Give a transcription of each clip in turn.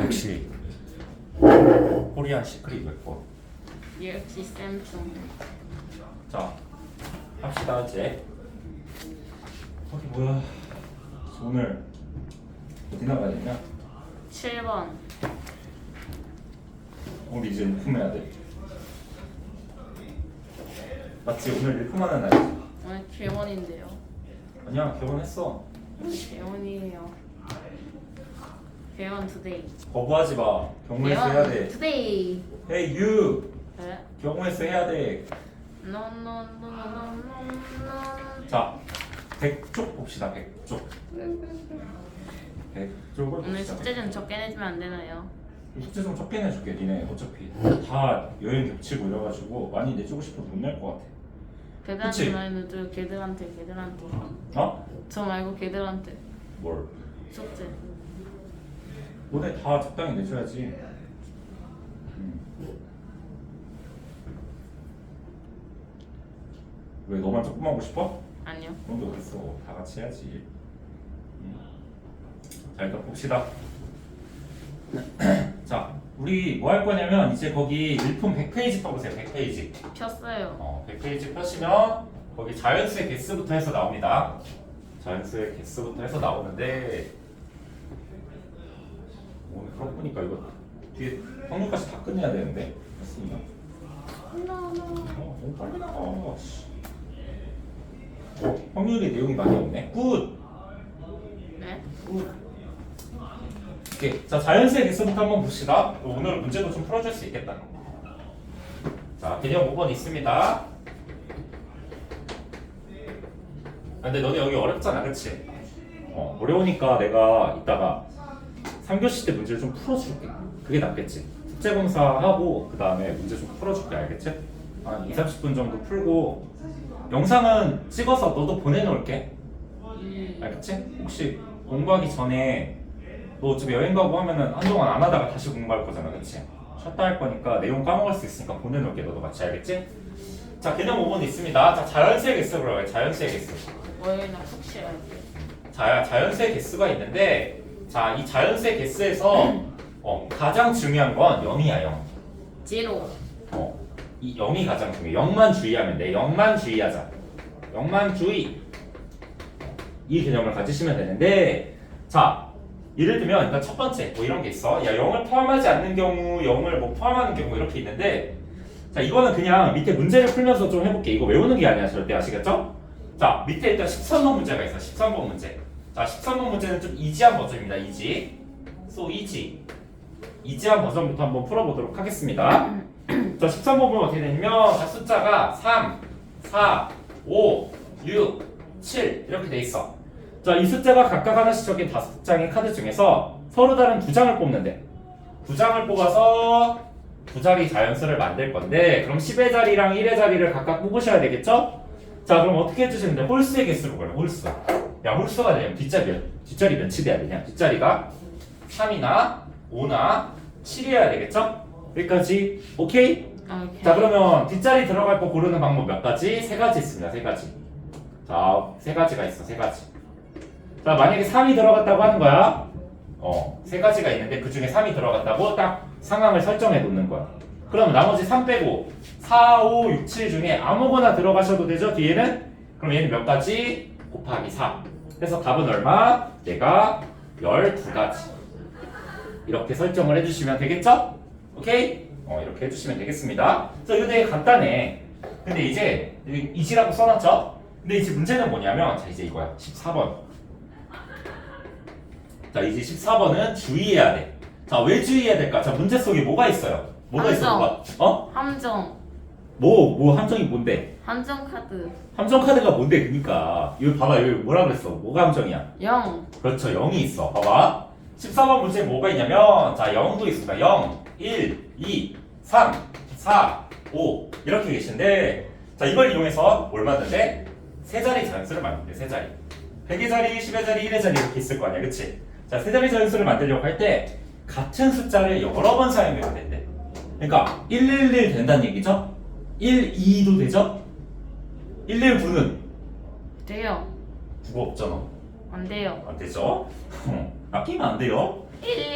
역시 코리안 시크릿 웨폰. 역시 샘충. 자, 합시다 이제. 거기 뭐야? 오늘 어디 나가야 되냐? 7번. 우리 이제 일품해야 돼. 맞지? 오늘 일품하는 날이지. 오늘 개원인데요. 아니야, 결혼했어. 개원이에요. 개원 투데이. 거부하지 마. 경무에서 해야 돼. 투데이. Hey you. 네? 경무에서 해야 돼. 노노노노노노. 자, 100쪽 봅시다. 100쪽. 100쪽을 오늘 봅시다. 숙제 좀 적게 내주면 안 되나요? 숙제 좀 적게 내줄게. 니네 어차피 다 여행 겹치고 이래가지고 많이 내주고 싶어도 못 낼 것 같아. 걔들한테 그치? 말고 저 걔들한테. 어? 저 말고 걔들한테. 뭘? 숙제. 너네 다 적당히 내줘야지. 왜 너만 조금 하고 싶어? 아니요. 그런 게 어딨어. 다 같이 해야지. 자, 일단 봅시다. 자, 우리 뭐 할 거냐면 이제 거기 일품 100페이지 펴보세요. 100페이지. 폈어요. 100페이지 펴시면 거기 자연수의 개수부터 해서 나옵니다. 자연수의 개수부터 해서 나오는데 오늘 그러고 보니까 이거 뒤에 확률까지 다 끝내야 되는데 맞습니다. 너무 빨리 나가. 씨. 확률이 내용이 많이 없네. 굿. 네? 굿. 오케이. 자, 자연수의 개수부터 한번 봅시다. 오늘 문제도 좀 풀어줄 수 있겠다. 자, 개념 5번 있습니다. 근데 너네 여기 어렵잖아, 그치? 어려우니까 내가 이따가 3교시 때 문제를 좀 풀어줄게. 그게 낫겠지? 숙제검사하고 그 다음에 문제 좀 풀어줄게, 알겠지? 한 2, 30분 정도 풀고 영상은 찍어서 너도 보내놓을게. 알겠지? 혹시 공부하기 전에 너 어차피 여행 가고 하면은 한동안 안 하다가 다시 공부할 거잖아, 그치? 쉬었다 할 거니까 내용 까먹을 수 있으니까 보내놓을게, 너도 같이, 알겠지? 자, 개념 5번 있습니다. 자, 자연수의 개수 들어가요. 자연수의 개수. 뭐에 나푹 쉬어야지. 자연수의 개수가 있는데, 자, 이 자연수의 개수에서 가장 중요한 건 0이야, 0. 제로. 이 0이 가장 중요해. 0만 주의하면 돼. 0만 주의하자. 0만 주의. 이 개념을 가지시면 되는데, 자, 예를 들면 일단 첫 번째 뭐 이런 게 있어. 야, 0을 포함하지 않는 경우, 0을 뭐 포함하는 경우 이렇게 있는데, 자, 이거는 그냥 밑에 문제를 풀면서 좀 해볼게. 이거 외우는 게 아니야, 절대. 아시겠죠? 자, 밑에 일단 13번 문제가 있어. 13번 문제. 자, 13번 문제는 좀 이지한 버전입니다. 이지. So easy. 이지한 버전부터 한번 풀어보도록 하겠습니다. 자, 13번 보면 어떻게 되냐면, 자, 숫자가 3, 4, 5, 6, 7 이렇게 돼 있어. 자, 이 숫자가 각각 하나씩 적힌 5장의 카드 중에서 서로 다른 2장을 뽑는데, 2장을 뽑아서 두 자리 자연수를 만들 건데, 그럼 10의 자리랑 1의 자리를 각각 뽑으셔야 되겠죠? 자, 그럼 어떻게 해주시는데 홀수의 개수로 걸려. 홀수. 야, 홀수가 되려면 뒷자리 몇이 돼야 되냐? 뒷자리가 3이나 5나 7이어야 되겠죠? 여기까지 오케이? 오케이. 자, 그러면 뒷자리 들어갈 거 고르는 방법 몇 가지? 3가지 있습니다. 3가지. 자, 3가지가 있어. 3가지. 자, 만약에 3이 들어갔다고 하는 거야. 3가지가 있는데 그 중에 3이 들어갔다고 딱 상황을 설정해 놓는 거야. 그럼 나머지 3 빼고 4, 5, 6, 7 중에 아무거나 들어가셔도 되죠? 뒤에는? 그럼 얘는 몇 가지? 곱하기 4. 그래서 답은 얼마? 얘가 12가지. 이렇게 설정을 해주시면 되겠죠? 오케이? 이렇게 해주시면 되겠습니다. 자, 이거 되게 간단해. 근데 이제 이지라고 써놨죠? 근데 이제 문제는 뭐냐면, 자, 이제 이거야. 14번. 자, 이제 14번은 주의해야 돼. 자, 왜 주의해야 될까? 자, 문제 속에 뭐가 있어요? 뭐가 있어? 뭐가? 함정. 함정이 뭔데? 함정 카드. 함정 카드가 뭔데? 그니까 이거 봐봐. 여기 뭐라 그랬어? 뭐가 함정이야? 0. 그렇죠. 0이 있어. 봐봐. 14번 문제에 뭐가 있냐면, 자, 0도 있습니다. 0, 1, 2, 3, 4, 5 이렇게 계신데, 자, 이걸 이용해서 뭘 만드는데? 세 자리 자연수를 만든대. 세 자리. 100의 자리, 10의 자리, 1의 자리 이렇게 있을 거 아니야, 그치? 자, 세 자리 자연수를 만들려고 할 때 같은 숫자를 여러 번 사용해도 된대. 그러니까 111 된다는 얘기죠? 122도 되죠? 119는 돼요. 9가 없잖아. 안 돼요. 안 되죠? 아끼면 안 돼요.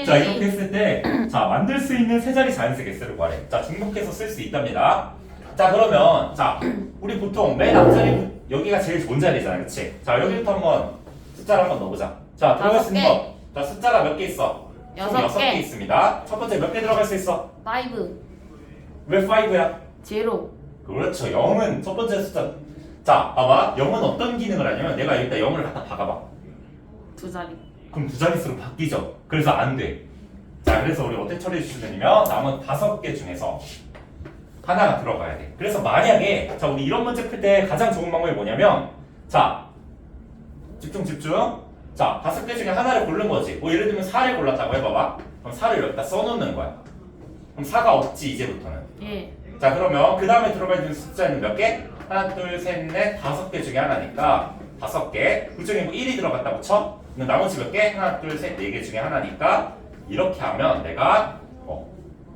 자 이렇게 했을 때 자 만들 수 있는 세 자리 자연수 개수를 구하래. 자 중복해서 쓸 수 있답니다. 자 그러면 자 우리 보통 맨 앞자리 여기가 제일 좋은 자리잖아, 그렇지? 자 여기부터 한번 숫자를 한번 넣어보자. 자 들어갈 수 있는 거. 자 숫자가 몇 개 있어? 총 6개 있습니다. 첫 번째 몇 개 들어갈 수 있어? 5 왜 5야? 제로 그렇죠. 0은 첫 번째 숫자. 자 봐봐. 0은 어떤 기능을 하냐면 내가 여기다 0을 갖다 박아봐. 2자리 그럼 두 자릿수로 바뀌죠. 그래서 안 돼. 자, 그래서 우리 어떻게 처리해 주시냐면 남은 5개 중에서 하나가 들어가야 돼. 그래서 만약에 자 우리 이런 문제 풀 때 가장 좋은 방법이 뭐냐면 자 집중. 자 5개 중에 하나를 고른 거지. 뭐 예를 들면 4를 골랐다고 해봐봐. 그럼 4를 여기다 써놓는 거야. 그럼 4가 없지 이제부터는. 예 자 그러면 그 다음에 들어가 있는 숫자는 몇 개? 하나, 둘, 셋, 넷, 5개 중에 하나니까 5개. 그 중에 뭐 1이 들어갔다고 쳐? 그럼 나머지 몇 개? 하나, 둘, 셋, 4개 중에 하나니까 이렇게 하면 내가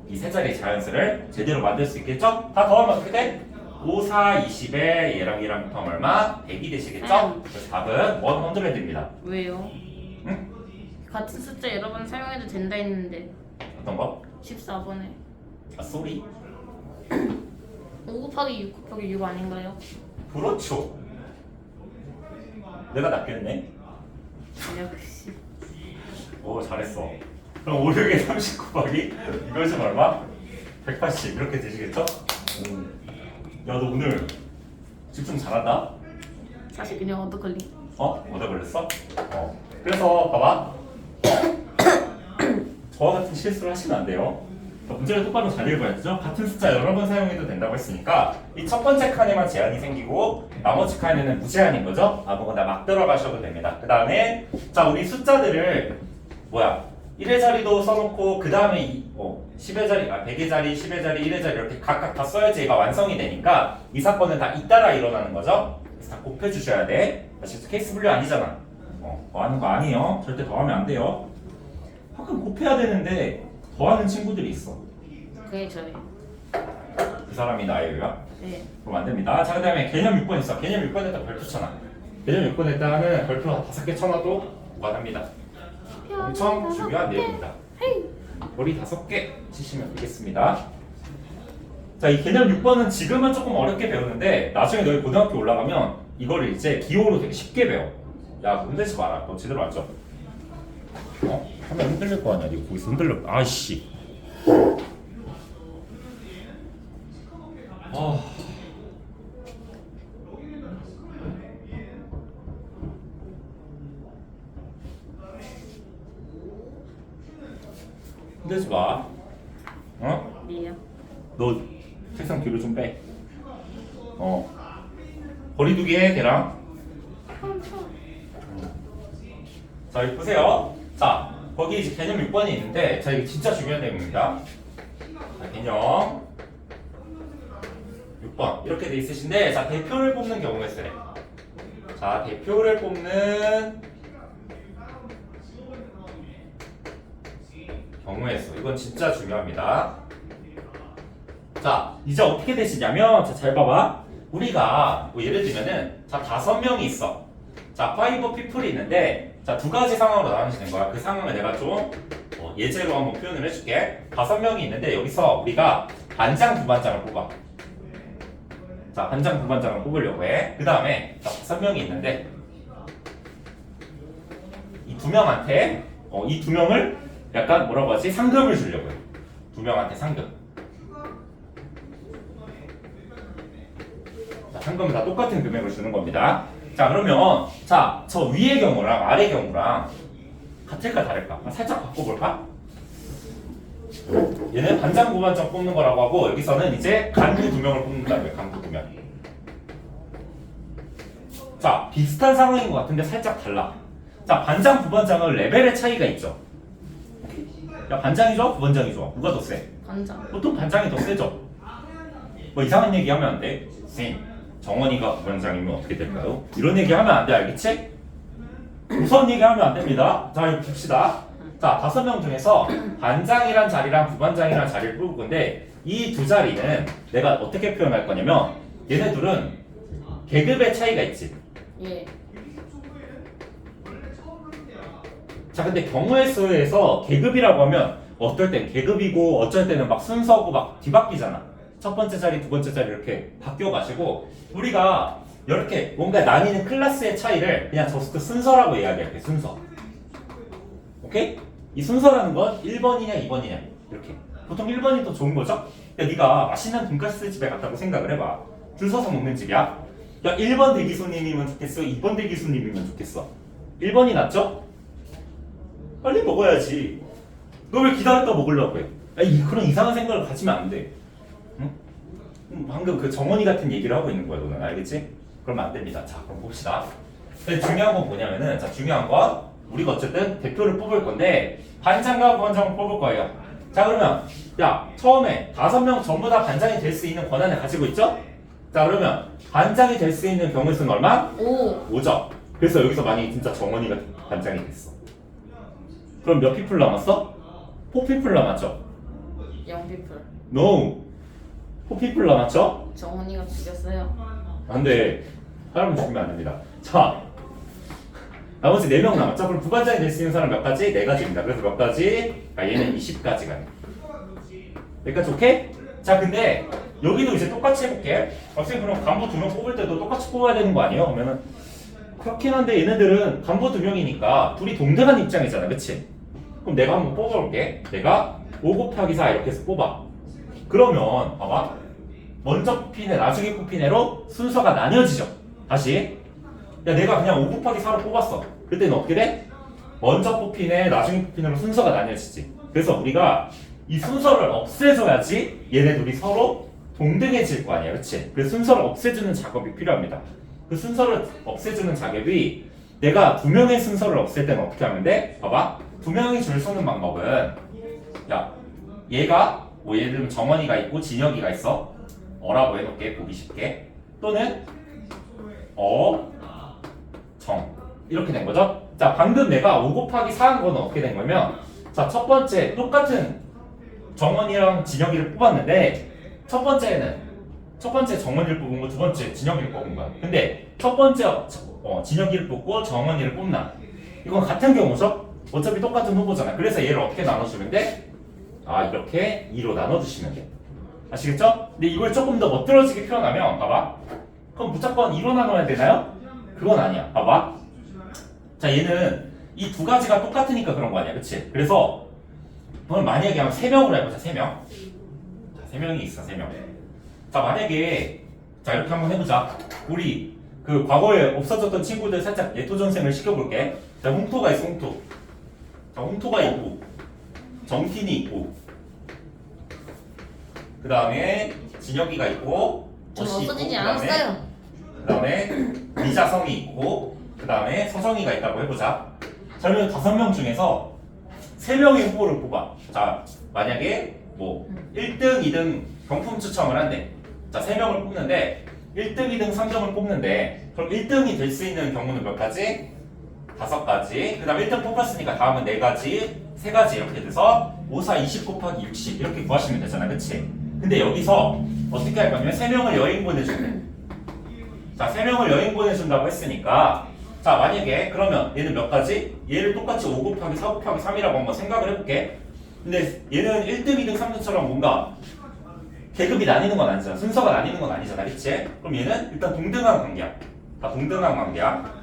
이 세 자리 자연수를 제대로 만들 수 있겠죠? 다 더하면 어떻게 돼? 5, 4, 20에 얘랑 더하면 얼마? 100이 되시겠죠? 그래서 답은 100입니다. 왜요? 응? 같은 숫자 여러 번 사용해도 된다 했는데 어떤 거? 14번에 아 쏘리? 5 곱하기 6 곱하기 6 아닌가요? 그렇죠. 내가 낚였네. 역시 오 잘했어. 그럼 5, 6에 30 곱하기 이것이 얼마? 180 이렇게 되시겠죠? 야 너 오늘 집중 잘한다? 사실 그냥 어떡할리 얻어 걸렸어? 그래서 봐봐. 저와 같은 실수를 하시면 안 돼요. 문제를 똑바로 잘 읽어야죠. 같은 숫자 여러 번 사용해도 된다고 했으니까 이 첫 번째 칸에만 제한이 생기고 나머지 칸에는 무제한인 거죠. 아무거나 막 들어가셔도 됩니다. 그 다음에 자 우리 숫자들을 1의 자리도 써놓고 그 다음에 10의 자리, 100의 자리, 10의 자리, 1의 자리 이렇게 각각 다 써야지 얘가 완성이 되니까 이 사건은 다 잇따라 일어나는 거죠. 그래서 다 곱해주셔야 돼. 사실 케이스 분류 아니잖아. 더하는 거 아니에요. 절대 더하면 안 돼요. 가끔 곱해야 되는데 더하는 친구들이 있어. 그게 저예요 그 사람이 나예요야? 네 그럼 안 됩니다. 자, 그 다음에 개념 6번 있어. 개념 6번에다 별표 쳐놔. 개념 6번에다가는 별표 5개 쳐놔도 무관합니다. 엄청 중요한 내용입니다. 머리 5개 치시면 되겠습니다. 자, 이 개념 6번은 지금은 조금 어렵게 배우는데 나중에 너희 고등학교 올라가면 이거를 이제 기호로 되게 쉽게 배워. 야, 흔들지 마라. 너 제대로 앉아. 화면 흔들릴 거 아니야. 니 거기서 흔들려. 아이씨. 흔들지 마. 네요 너 책상 뒤로 좀 빼. 거리두기 해, 걔랑. 자, 여기 보세요. 자, 거기 이제 개념 6번이 있는데, 자, 이게 진짜 중요한 내용입니다. 자, 개념 6번. 이렇게 돼 있으신데, 자, 대표를 뽑는 경우에 쓰래. 자, 대표를 뽑는 경우에 써. 이건 진짜 중요합니다. 자, 이제 어떻게 되시냐면, 자, 잘 봐봐. 우리가 뭐 예를 들면은 자 5명이 있어. 자 5 people이 있는데 자 2가지 상황으로 나눠지는 거야. 그 상황을 내가 좀 예제로 한번 표현을 해줄게. 5명이 있는데 여기서 우리가 반장 부반장을 뽑아. 자 반장 부반장을 뽑으려고 해. 그 다음에 자 5명이 있는데 이 2명한테 이 2명을 약간 뭐라고 하지? 상금을 주려고 해. 2명한테 상금. 상금은 다 똑같은 금액을 주는 겁니다. 자 그러면 자 저 위의 경우랑 아래 경우랑 같을까 다를까? 살짝 바꿔볼까? 얘는 반장 부반장 뽑는 거라고 하고 여기서는 이제 간부 2명을 뽑는다고요. 간부 2명. 자 비슷한 상황인 것 같은데 살짝 달라. 자 반장 부반장은 레벨의 차이가 있죠. 야 반장이 좋아? 부반장이 좋아? 누가 더 세? 반장 보통 반장이 더 세죠. 뭐 이상한 얘기 하면 안 돼. 쌤 정원이가 부반장이면 어떻게 될까요? 이런 얘기 하면 안 돼, 알겠지? 무서운 얘기 하면 안 됩니다. 자, 이거 봅시다. 자, 5명 중에서 반장이란 자리랑 부반장이란 자리를 뽑을 건데 이 두 자리는 내가 어떻게 표현할 거냐면 얘네 둘은 계급의 차이가 있지. 예 자, 근데 경우의 수에서 계급이라고 하면 어떨 땐 계급이고 어쩔 때는 막 순서고 막 뒤바뀌잖아. 첫 번째 자리, 두 번째 자리 이렇게 바뀌어가지고 우리가 이렇게 뭔가 나뉘는 클래스의 차이를 그냥 저스트 순서라고 이야기할게. 순서. 오케이? 이 순서라는 건 1번이냐 2번이냐 이렇게. 보통 1번이 더 좋은 거죠? 야, 네가 맛있는 돈가스 집에 갔다고 생각을 해봐. 줄 서서 먹는 집이야. 야, 1번 대기 손님이면 좋겠어? 2번 대기 손님이면 좋겠어? 1번이 낫죠? 빨리 먹어야지. 너 왜 기다렸다 먹으려고 해? 야, 그런 이상한 생각을 가지면 안 돼. 응? 방금 그 정원이 같은 얘기를 하고 있는 거야, 너는. 알겠지? 그러면 안 됩니다. 자, 그럼 봅시다. 근데 중요한 건 뭐냐면은, 자, 중요한 건 우리가 어쨌든 대표를 뽑을 건데 반장과 부반장을 뽑을 거예요. 자, 그러면 야, 처음에 5명 전부 다 반장이 될 수 있는 권한을 가지고 있죠? 자, 그러면 반장이 될 수 있는 경우의 수는 얼마? 5죠. 그래서 여기서 만약에 진짜 정원이가 반장이 됐어. 그럼 몇 피플 남았어? 4피플 남았죠? 0피플. No. 4피플 남았죠? 정원이가 죽였어요. 안 돼. 사람 죽이면 안 됩니다. 자, 나머지 4명 남았죠? 그럼 부반장이 될 수 있는 사람 몇 가지? 4가지입니다. 그래서 몇 가지? 아, 얘는 20가지가 돼. 여기까지 오케이? 자, 근데 여기도 이제 똑같이 해볼게. 선생님, 그럼 간부 2명 뽑을 때도 똑같이 뽑아야 되는 거 아니에요? 그러면은 그렇긴 한데 얘네들은 간부 2명이니까 둘이 동등한 입장이잖아, 그치? 그럼 내가 한번 뽑아볼게. 내가 5 곱하기 4 이렇게 해서 뽑아. 그러면 봐봐. 먼저 뽑힌 애, 나중에 뽑힌 애로 순서가 나뉘어지죠. 다시. 야, 내가 그냥 5 곱하기 4로 뽑았어. 그때는 어떻게 돼? 먼저 뽑힌 애, 나중에 뽑힌 애로 순서가 나뉘어지지. 그래서 우리가 이 순서를 없애줘야지 얘네 둘이 서로 동등해질 거 아니야, 그치? 그래서 순서를 없애주는 작업이 필요합니다. 그 순서를 없애주는 작업이 내가 2명의 순서를 없앨 때는 어떻게 하면 돼? 봐봐. 2명이 줄 서는 방법은 야, 얘가 뭐 예를 들면 정원이가 있고 진혁이가 있어. 어라고 해놓을게, 보기 쉽게. 또는 정 이렇게 된 거죠. 자, 방금 내가 5 곱하기 4 한 거는 어떻게 된 거냐면, 자, 첫 번째 똑같은 정원이랑 진혁이를 뽑았는데 첫 번째 정원이를 뽑은 거, 두 번째 진혁이를 뽑은 거야. 근데 첫 번째 진혁이를 뽑고 정원이를 뽑나? 이건 같은 경우죠. 어차피 똑같은 후보잖아. 그래서 얘를 어떻게 나눠주면 돼? 아, 이렇게 2로 나눠주시면 돼. 아시겠죠? 근데 이걸 조금 더 멋들어지게 표현하면 봐봐. 그럼 무조건 2로 나눠야 되나요? 그건 아니야. 봐봐. 자, 얘는 이 두 가지가 똑같으니까 그런 거 아니야. 그치? 그래서 그럼 만약에 한번 3명으로 해보자. 3명. 자, 3명이 있어. 3명. 자, 만약에 자, 이렇게 한번 해보자. 우리 그 과거에 없어졌던 친구들 살짝 예토전생을 시켜볼게. 자, 홍토가 있어. 홍토. 자, 홍토가 있고 정틴이 있고 그 다음에 진혁이가 있고 전 어시 있고, 없어지지 않았어요. 그 다음에 미자성이 있고 그 다음에 서정이가 있다고 해보자. 자, 그러면 5명 중에서 3명의 후보를 뽑아. 자, 만약에 뭐 1등, 2등 경품 추첨을 한대. 자, 3명을 뽑는데 1등, 2등, 3등을 뽑는데 그럼 1등이 될 수 있는 경우는 몇 가지? 5가지. 그 다음 1등 뽑았으니까 다음은 4가지, 3가지 이렇게 돼서 5, 4, 20 곱하기 60 이렇게 구하시면 되잖아. 그치? 근데 여기서 어떻게 할 거냐면 3명을 여행 보내준대. 자, 3명을 여행 보내준다고 했으니까 자, 만약에 그러면 얘는 몇 가지? 얘를 똑같이 5 곱하기 4 곱하기 3이라고 한번 생각을 해볼게. 근데 얘는 1등, 2등, 3등처럼 뭔가 계급이 나뉘는 건 아니잖아. 순서가 나뉘는 건 아니잖아. 그치? 그럼 얘는 일단 동등한 관계야. 다 동등한 관계야.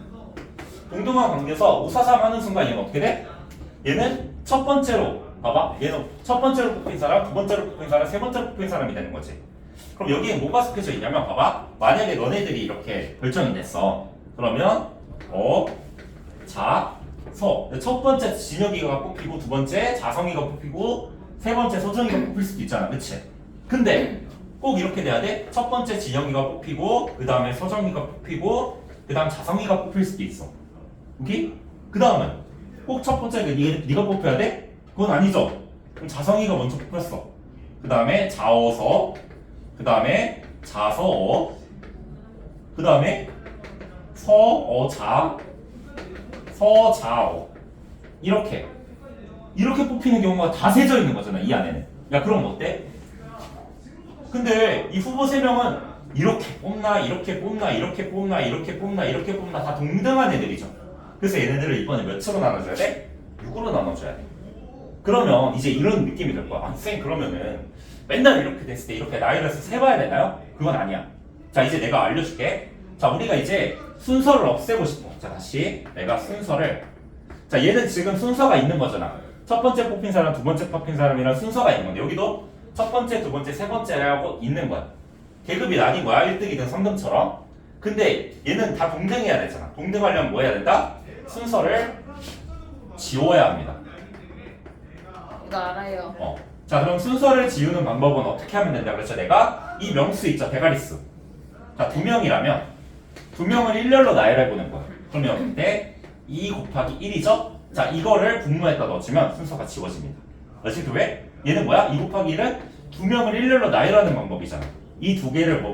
동등한 관계에서 5, 4, 3 하는 순간 얘는 어떻게 돼? 얘는 첫 번째로 봐봐. 얘는 첫 번째로 뽑힌 사람, 두 번째로 뽑힌 사람, 세 번째로 뽑힌 사람이 되는 거지. 그럼 여기에 뭐가 속해져 있냐면 봐봐. 만약에 너네들이 이렇게 결정이 됐어. 그러면 첫 번째 진혁이가 뽑히고 두 번째 자성이가 뽑히고 세 번째 소정이가 뽑힐 수도 있잖아. 그치? 근데 꼭 이렇게 돼야 돼? 첫 번째 진혁이가 뽑히고 그 다음에 소정이가 뽑히고 그 다음 자성이가 뽑힐 수도 있어. 오케이? 그 다음은 꼭 첫 번째 네가 뽑혀야 돼? 그건 아니죠. 그럼 자성이가 먼저 뽑혔어. 그 다음에 자어서, 그 다음에 자서어, 그 다음에 서어자, 서자어 이렇게 뽑히는 경우가 다 세져 있는 거잖아. 이 안에는. 야, 그럼 어때? 근데 이 후보 3명은 이렇게 뽑나 이렇게 뽑나 이렇게 뽑나 이렇게 뽑나 이렇게 뽑나 다 동등한 애들이죠. 그래서 얘네들을 이번에 몇으로 나눠줘야 돼? 6으로 나눠줘야 돼. 그러면 이제 이런 느낌이 들 거야. 아, 선생님 그러면은 맨날 이렇게 됐을 때 이렇게 나열해서 세봐야 되나요? 그건 아니야. 자, 이제 내가 알려줄게. 자, 우리가 이제 순서를 없애고 싶어. 자, 다시 내가 순서를. 자, 얘는 지금 순서가 있는 거잖아. 첫 번째 뽑힌 사람, 두 번째 뽑힌 사람이랑 순서가 있는 건데 여기도 첫 번째, 두 번째, 세 번째라고 있는 거야. 계급이 나뉜 거야. 1등이든 3등처럼. 근데 얘는 다 동등해야 되잖아. 동등하려면 뭐 해야 된다? 순서를 지워야 합니다. 이거 알아요. 자, 그럼 순서를 지우는 방법은 어떻게 하면 된다? 그래서 내가 이 명수 있죠, 대가리수. 자, 2명이라면 2명을 일렬로 나열해보는 거야. 그러면 그때 2 곱하기 1이죠? 자, 이거를 분모에다 넣어주면 순서가 지워집니다. 아시겠죠? 왜? 얘는 뭐야? 2 곱하기 1은 2명을 일렬로 나열하는 방법이잖아. 이 두 개를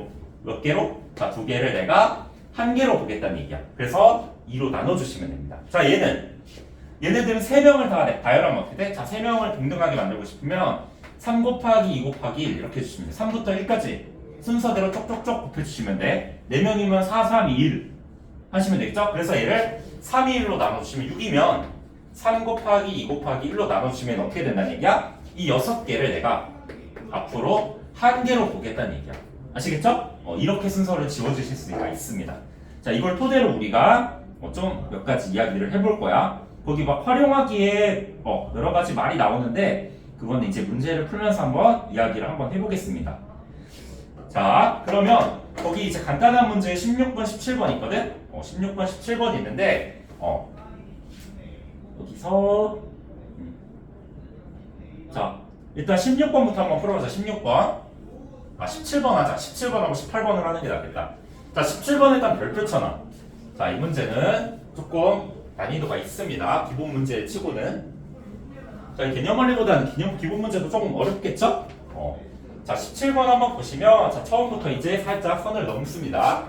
몇 개로? 자, 두 개를 내가 한 개로 보겠다는 얘기야. 그래서 2로 나눠주시면 됩니다. 자, 얘네들은 3명을 다 나열하면 어떻게 돼? 자, 3명을 동등하게 만들고 싶으면 3 곱하기 2 곱하기 1 이렇게 해주시면 돼. 3부터 1까지 순서대로 쪽쪽쪽 곱해주시면 돼. 4명이면 4, 3, 2, 1 하시면 되겠죠? 그래서 얘를 3, 2, 1로 나눠주시면 6이면 3 곱하기 2 곱하기 1로 나눠주시면 어떻게 된다는 얘기야? 이 6개를 내가 앞으로 한 개로 보겠다는 얘기야. 아시겠죠? 이렇게 순서를 지워주실 수가 있습니다. 자, 이걸 토대로 우리가 좀 몇 가지 이야기를 해볼 거야. 거기 막 활용하기에 여러 가지 말이 나오는데 그건 이제 문제를 풀면서 한번 이야기를 한번 해보겠습니다. 자, 그러면 거기 이제 간단한 문제 16번, 17번 있거든? 16번, 17번 있는데 여기서 자, 일단 16번부터 한번 풀어보자. 16번 17번 하자. 17번하고 18번을 하는 게 낫겠다. 자, 17번 일단 별표 쳐놔. 자, 이 문제는 조금 난이도가 있습니다. 기본 문제 치고는. 자, 이 개념원리보다는 기본 문제도 조금 어렵겠죠? 자, 17번 한번 보시면 자, 처음부터 이제 살짝 선을 넘습니다.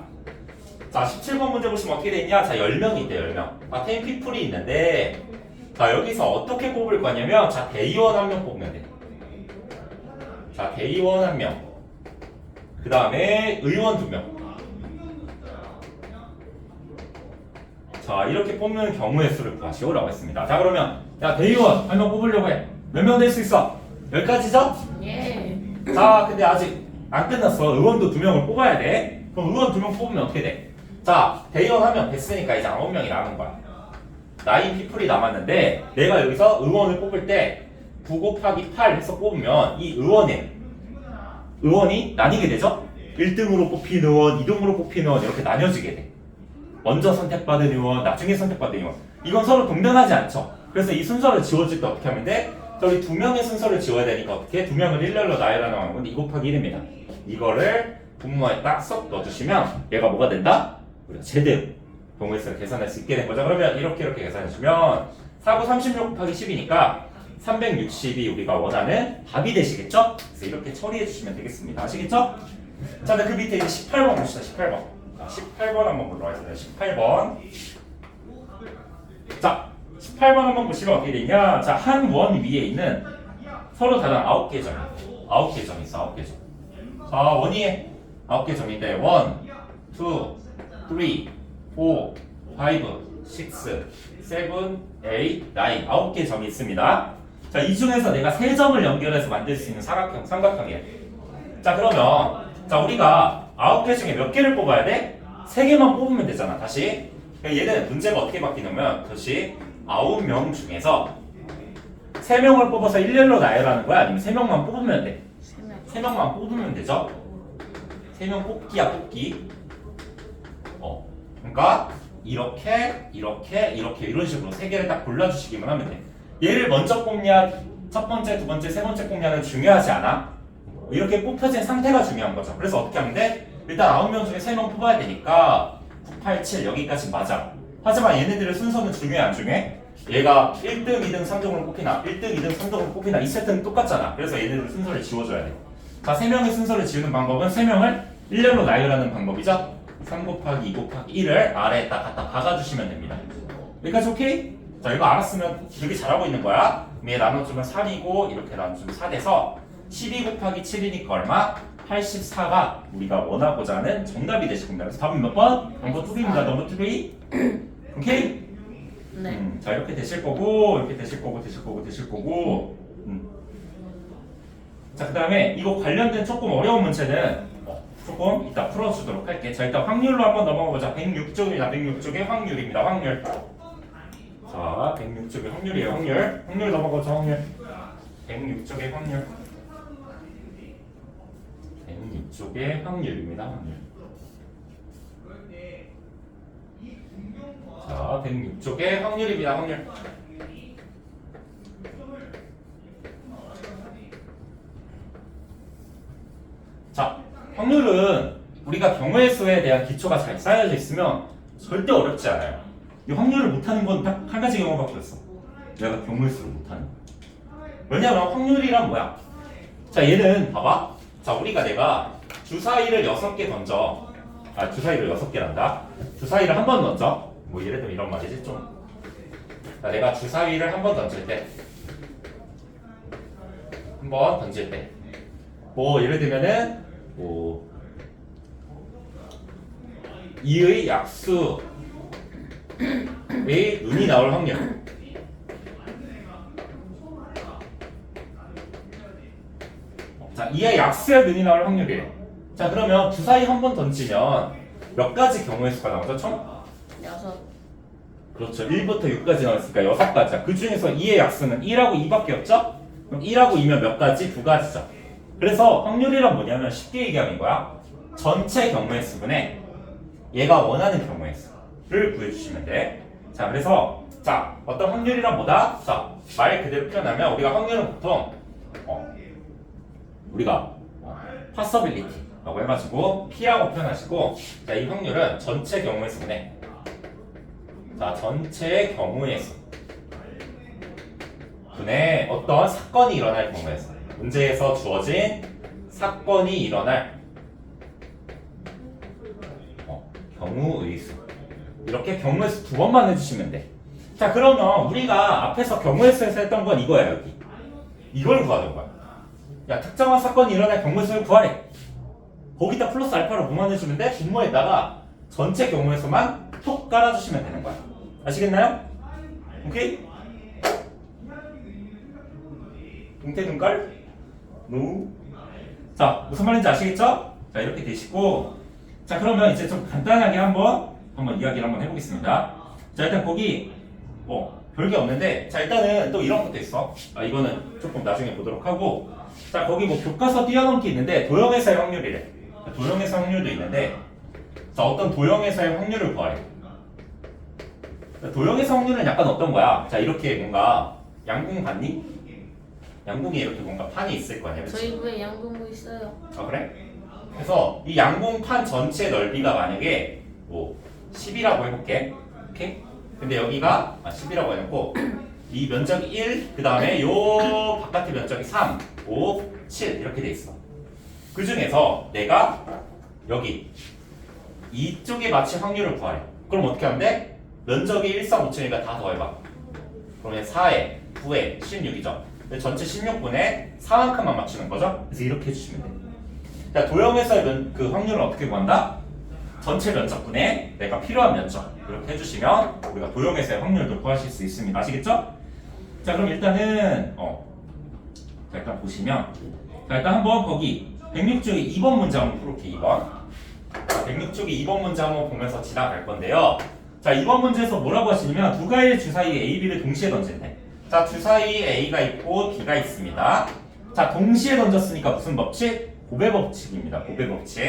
자, 17번 문제 보시면 어떻게 돼 있냐? 자, 10명이 있대, 10명. 아, 10 people이 있는데 자, 여기서 어떻게 뽑을 거냐면 자, 대의원 한 명 뽑으면 돼. 자, 대의원 한 명. 그 다음에 의원 2명. 자, 이렇게 뽑는 경우의 수를 구하시오라고 했습니다. 자, 그러면 야, 대의원 한 명 뽑으려고 해. 몇 명 될 수 있어? 10가지죠? 예. 자, 근데 아직 안 끝났어. 의원도 2명을 뽑아야 돼. 그럼 의원 2명 뽑으면 어떻게 돼? 자, 대의원 한 명 됐으니까 이제 9명이 남은 거야. 나인 피플이 남았는데 내가 여기서 의원을 뽑을 때 9 곱하기 8 해서 뽑으면 이 의원이 나뉘게 되죠? 1등으로 뽑힌 의원, 2등으로 뽑힌 의원 이렇게 나뉘어지게 돼. 먼저 선택받은 의원, 나중에 선택받은 의원. 이건 서로 동등하지 않죠? 그래서 이 순서를 지워줄 때 어떻게 하면 돼? 저기 2명의 순서를 지워야 되니까 어떻게? 2명을 일렬로 나열하는 건데 2 곱하기 1입니다. 이거를 분모에 딱 쏙 넣어주시면 얘가 뭐가 된다? 우리가 제대로 동호회수를 계산할 수 있게 된 거죠. 그러면 이렇게 계산해주면 4구 36 곱하기 10이니까 360이 우리가 원하는 답이 되시겠죠? 그래서 이렇게 처리해주시면 되겠습니다. 아시겠죠? 자, 그 밑에 이제 18번 봅시다. 18번. 18번 한번 보러 가겠습니다. 18번. 자, 18번 한번 보시면 어떻게 되냐? 자, 한 원 위에 있는 서로 다른 9개 점. 9개 점 있어. 9개 점. 자, 원 위에 9개 점인데 1, 2, 3, 4, 5, 6, 7, 8, 9 9개 점이 있습니다. 자, 이 중에서 내가 3점을 연결해서 만들 수 있는 삼각형이에요. 자, 그러면 자, 우리가 9개 중에 몇 개를 뽑아야 돼? 3개만 뽑으면 되잖아. 다시 얘는 문제가 어떻게 바뀌냐면 다시 9명 중에서 3명을 뽑아서 일렬로 나열하는 거야? 아니면 3명만 뽑으면 돼? 3명만 뽑으면 되죠? 3명 뽑기야, 뽑기. 그러니까 이렇게 이런 식으로 3개를 딱 골라주시기만 하면 돼. 얘를 먼저 뽑냐, 첫 번째, 두 번째, 세 번째 뽑냐는 중요하지 않아. 이렇게 뽑혀진 상태가 중요한 거죠. 그래서 어떻게 하면 돼? 일단 9명 중에 3명 뽑아야 되니까 9, 8, 7 여기까지 맞아. 하지만 얘네들의 순서는 중요해, 안 중요해? 얘가 1등, 2등, 3등으로 뽑히나 1등, 2등, 3등으로 뽑히나 이 세트는 똑같잖아. 그래서 얘네들 순서를 지워줘야 돼. 자, 3명의 순서를 지우는 방법은 3명을 일렬로 나열하는 방법이죠. 3 곱하기 2 곱하기 1을 아래에다 갖다 박아주시면 됩니다. 여기까지 오케이? 자, 이거 알았으면 되게 잘하고 있는 거야. 얘 나눠주면 3이고 이렇게 나눠주면 4 돼서 12 곱하기 7이니까 얼마? 84가 우리가 원하고자 하는 정답이 되실 겁니다. 그래서 답은 몇 번? 넘버 2입니다. 넘버 2. 오케이? 네. 자 이렇게 되실 거고 이렇게 되실 거고 되실 거고 되실 거고. 자 그다음에 이거 관련된 조금 어려운 문제는 조금 이따 풀어주도록 할게. 자 일단 확률로 한번 넘어가 보자. 106쪽입니다. 106쪽의 확률입니다. 확률. 자 106쪽의 확률이에요. 확률. 확률 넘어가죠. 확률. 106쪽의 확률. 106쪽의 확률입니다. 확률. 자 106쪽의 확률입니다. 확률. 자, 확률은 우리가 경우의 수에 대한 기초가 잘 쌓여져 있으면 절대 어렵지 않아요. 이 확률을 못하는 건 딱 한 가지 경우밖에 없어. 내가 경우의 수를 못하는 거. 왜냐면 확률이란 뭐야? 자, 얘는 봐봐. 자, 내가 주사위를 6개 던져. 주사위를 6개란다. 주사위를 한 번 던져. 뭐 예를 들면 이런 말이지 좀. 자, 내가 주사위를 한 번 던질 때. 한 번 던질 때. 뭐 예를 들면은 뭐 2의 약수의 눈이 나올 확률. 자, 2의 약수의 눈이 나올 확률이에요. 자, 그러면 주사위 한 번 던지면 몇 가지 경우의 수가 나오죠? 총? 6. 그렇죠. 1부터 6까지 나왔으니까 6가지야. 그 중에서 2의 약수는 1하고 2밖에 없죠? 그럼 1하고 2면 몇 가지? 2가지죠. 그래서 확률이란 뭐냐면 쉽게 얘기하면 이거야. 전체 경우의 수분에 얘가 원하는 경우의 수를 구해주시면 돼. 자, 그래서 자 어떤 확률이란 뭐다? 자, 말 그대로 표현하면 우리가 확률은 보통 우리가 possibility라고 해가지고 P라고 표현하시고, 자, 이 확률은 전체 경우의 수분에 자 전체 경우의 수 분에 어떤 사건이 일어날 경우의 수, 문제에서 주어진 사건이 일어날 경우의 수. 이렇게 경우의 수 2번만 해주시면 돼. 자, 그러면 우리가 앞에서 경우의 수에서 했던 건 이거야. 여기 이걸 구하는 거야. 야, 특정한 사건이 일어날 경우의 수를 구하래. 거기다 플러스 알파로 뭐만 해주면 돼? 분모에다가 전체 경우의 수만 톡 깔아주시면 되는 거야. 아시겠나요? 오케이? 동태 눈깔? 노. 자, 무슨 말인지 아시겠죠? 자, 이렇게 되시고, 자, 그러면 이제 좀 간단하게 한번 이야기를 한번 해보겠습니다. 자, 일단 거기 별게 없는데, 자, 일단은 또 이런 것도 있어. 이거는 조금 나중에 보도록 하고, 자, 거기 뭐 교과서 뛰어넘기 있는데 도형에서의 확률이래. 자, 도형에서 확률도 있는데, 자, 어떤 도형에서의 확률을 구하래. 자, 도형에서 확률은 약간 어떤 거야? 자, 이렇게 뭔가 양궁 봤니? 양궁에 이렇게 뭔가 판이 있을 거 아니야, 그치? 저희 집에 양궁부 있어요. 아, 그래? 그래서 이 양궁판 전체 넓이가 만약에 뭐 10이라고 해볼게. 오케이? 근데 여기가 10이라고 해놓고 이 면적이 1, 그 다음에 요 바깥의 면적이 3, 5, 7 이렇게 돼 있어. 그 중에서 내가 여기 이쪽에 맞춘 확률을 구하래. 그럼 어떻게 하면 돼? 면적이 1, 4, 5, 7이니까 다 더해봐. 그러면 4에 9에 16이죠. 전체 16분에 4만큼만 맞추는 거죠. 그래서 이렇게 해주시면 돼요. 자, 도형에서의 그 확률을 어떻게 구한다? 전체 면적분에 내가 필요한 면적 이렇게 해주시면 우리가 도형에서의 확률도 구하실 수 있습니다. 아시겠죠? 자, 그럼 일단은 자, 일단 보시면, 자, 일단 한번 거기 106쪽의 2번 문제 한번 풀어볼게요. 2번. 자, 106쪽의 2번 문제 한번 보면서 지나갈 건데요. 자, 2번 문제에서 뭐라고 하시냐면 두 가지의 주사위 A, B를 동시에 던진대. 자, 주사위 A가 있고 B가 있습니다. 자, 동시에 던졌으니까 무슨 법칙? 곱의 법칙입니다. 곱의 법칙.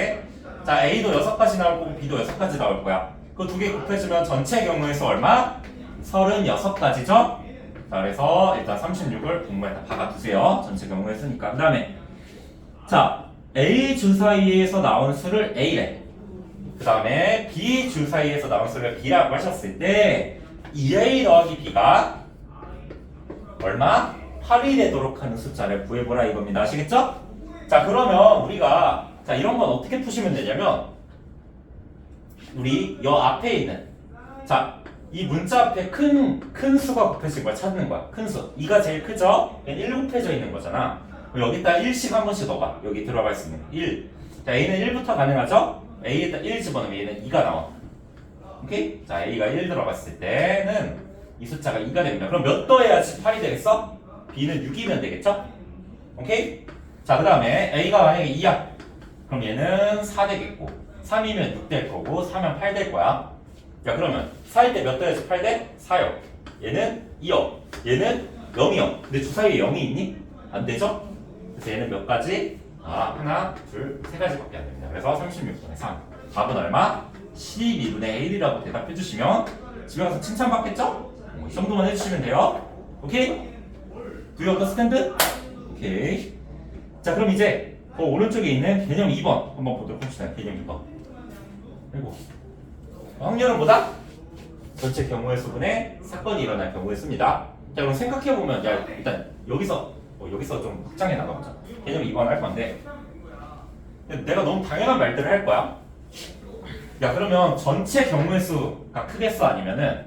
자, A도 6가지 나올 거고 B도 6가지 나올 거야. 그 두 개 곱해주면 전체 경우에서 얼마? 36가지죠? 자, 그래서 일단 36을 분모에다 박아두세요. 전체 경우에 쓰니까. 그 다음에 자, A 주사위에서 나온 수를 A래. 그 다음에 B 주사위에서 나온 수를 B라고 하셨을 때 2A 더하기 B가 얼마? 8이 되도록 하는 숫자를 구해보라 이겁니다. 아시겠죠? 자, 그러면 우리가 자, 이런 건 어떻게 푸시면 되냐면 우리 여 앞에 있는 자, 이 문자 앞에 큰 수가 곱해진 걸 찾는 거야. 큰 수. 2가 제일 크죠? 1 곱해져 있는 거잖아. 여기다 1씩 한 번씩 넣어봐. 여기 들어갈 수 있는 1. 자, A는 1부터 가능하죠? A에다 1 집어넣으면 얘는 2가 나와. 오케이? 자, A가 1 들어갔을 때는 이 숫자가 2가 됩니다. 그럼 몇 더해야지 8이 되겠어? b는 6이면 되겠죠? 오케이? 자, 그 다음에 a가 만약에 2야. 그럼 얘는 4 되겠고 3이면 6 될 거고 4면 8 될 거야. 야, 그러면 4일 때 몇 더해야지 8 돼? 4요. 얘는 2요. 얘는 0이요. 근데 주사위에 0이 있니? 안 되죠? 그래서 얘는 몇 가지? 아, 하나, 둘, 세 가지밖에 안 됩니다. 그래서 36분의 3. 답은 얼마? 12분의 1이라고 대답해 주시면 집에 가서 칭찬받겠죠? 이 정도만 해주시면 돼요. 오케이? Do you understand? 오케이. 자, 그럼 이제 그 오른쪽에 있는 개념 2번 한번 보도록 합시다. 개념 2번. 그리고 확률은 뭐다? 전체 경우의 수분에 사건이 일어날 경우에 씁니다. 자, 그럼 생각해보면, 야, 일단 여기서 좀 확장해 나가보자. 개념 2번 할 건데 내가 너무 당연한 말들을 할 거야. 야, 그러면 전체 경우의 수가 크겠어? 아니면은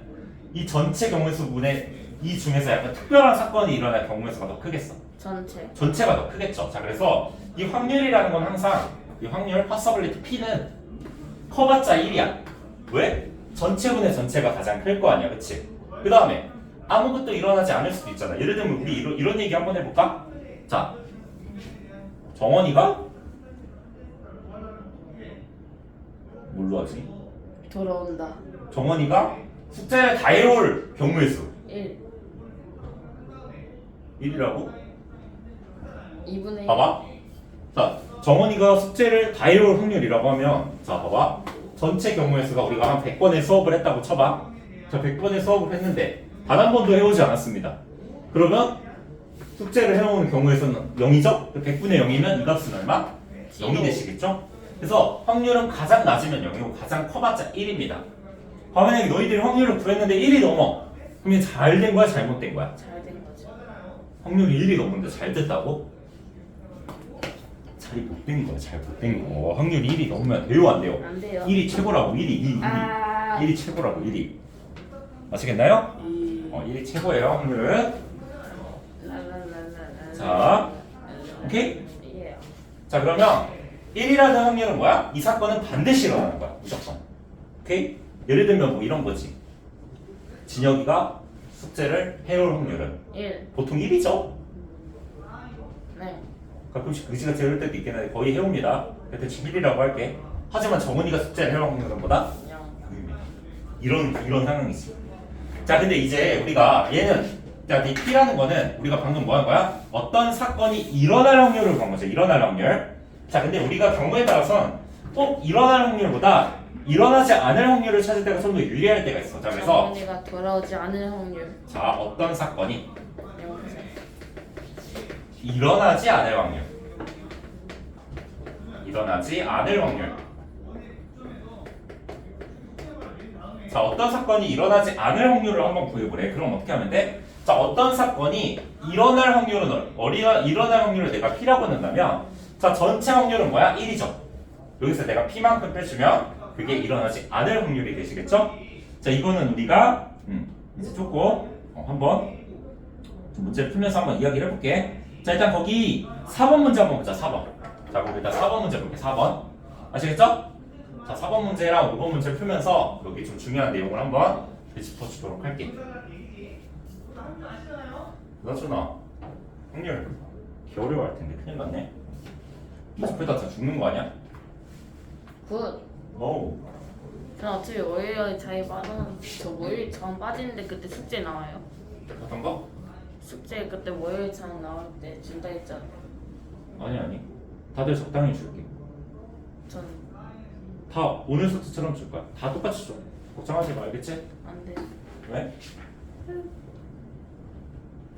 이 전체 경우의 수분의 이 중에서 약간 특별한 사건이 일어날 경우의 수가 더 크겠어? 전체가 더 크겠죠. 자, 그래서 이 확률이라는 건 항상 이 확률 possibility P는 커봤자 1이야. 왜? 전체분의 전체가 가장 클 거 아니야, 그치? 그 다음에 아무것도 일어나지 않을 수도 있잖아. 예를 들면 우리 이런 얘기 한번 해볼까? 자, 정원이가 뭘로 하지? 돌아온다. 정원이가 숙제를 다 해올 경우의 수 1. 1이라고? 2분의 1. 봐봐. 자, 정원이가 숙제를 다 해올 확률이라고 하면, 자, 봐봐. 전체 경우의 수가 우리가 한 100번의 수업을 했다고 쳐봐. 자, 100번의 수업을 했는데 단 한 번도 해오지 않았습니다. 그러면 숙제를 해오는 경우의 수는 0이죠? 100분의 0이면 이 값은 얼마? 0이 되시겠죠? 그래서 확률은 가장 낮으면 0이고 가장 커봤자 1입니다. 만약에 너희들이 확률을 구했는데 1이 넘어. 그러면 잘 된 거야, 잘못된 거야? 잘 된 거죠. 확률이 1이 넘는데 잘 됐다고? 잘이 못 된 거야, 잘 못 된 거. 확률이 1이 넘으면 돼요, 안 돼요? 안 돼요. 1이 최고라고, 1이. 아. 1이 최고라고, 1이. 아시겠나요? 1이 최고예요, 확률은. 랄랄랄랄랄. 자, 오케이? 예. 자, 그러면 1이라는 확률은 뭐야? 이 사건은 반드시 일어나는 거야, 무조건. 오케이? 예를 들면 뭐 이런 거지. 진혁이가 숙제를 해올 확률은 1. 보통 1이죠? 네. 가끔씩 의지가 재울 때도 있긴 한데 거의 해옵니다. 대충 1이라고 할게. 하지만 정은이가 숙제를 해올 확률은 뭐다? 0. 이런 상황이지. 자, 근데 이제 우리가 얘는, 자, 이 P라는 거는 우리가 방금 뭐 한 거야? 어떤 사건이 일어날 확률을 본 거죠. 일어날 확률. 자, 근데 우리가 경우에 따라서는 꼭 일어날 확률보다 일어나지 않을 확률을 찾을 때가 좀 더 유리할 때가 있어. 자, 그래서 정원이가 돌아오지 않을 확률. 자, 어떤 사건이 0%. 일어나지 않을 확률. 일어나지 않을 확률. 자, 어떤 사건이 일어나지 않을 확률을 한번 구해보래. 그럼 어떻게 하면 돼? 자, 어떤 사건이 일어날 확률은 일어날 확률을 내가 P라고 넣는다면, 자, 전체 확률은 뭐야? 1이죠. 여기서 내가 P만큼 빼주면 그게 일어나지 않을 확률이 되시겠죠? 자, 이거는 우리가 이제 조금 한번 좀 문제를 풀면서 한번 이야기를 해볼게. 자, 일단 거기 4번 문제 한번 보자. 4번. 자, 거기다 4번 문제 볼게. 4번. 아시겠죠? 자, 4번 문제랑 5번 문제를 풀면서 여기 좀 중요한 내용을 한번 짚어주도록 할게. 그나저나 확률 개 어려워할 텐데 큰일 났네. 이집에다 다 죽는 거 아니야? 굿. 어우. 전 어차피 월요일 자기 빠져는 저 월요일 전 빠지는데 그때 숙제 나와요. 어떤 거? 숙제 그때 월요일 전 나올 때 준다 했잖아요. 아니. 다들 적당히 줄게. 전 다 오늘 숙제처럼 줄 거야. 다 똑같이 줘. 걱정하지 마, 알겠지? 안 돼. 왜?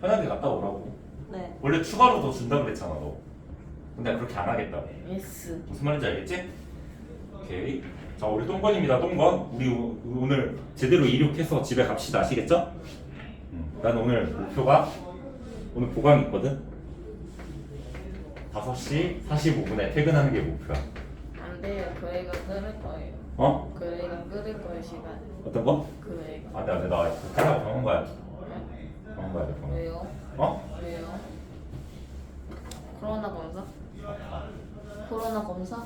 편하게 갔다 오라고. 네. 원래 추가로 더 준다 그랬잖아, 너. 근데 그렇게 안 하겠다고. 예스. 무슨 말인지 알겠지? 오케이. 자, 우리 똥건입니다. 똥건. 우리 오늘 제대로 이륙해서 집에 갑시다. 아시겠죠? 난 오늘 목표가 오늘 보강 있거든. 5시 45분에 퇴근하는 게 목표야. 안 돼요. 그 애가 끊을 거예요. 어? 그 애가 끊을 거예요 시간. 어떤 거? 그 애가. 안 돼, 안 돼. 나 하려고 병원 가야 돼. 네? 병원 가야 돼, 병원. 왜요? 어? 왜요? 코로나 검사? 코로나 검사?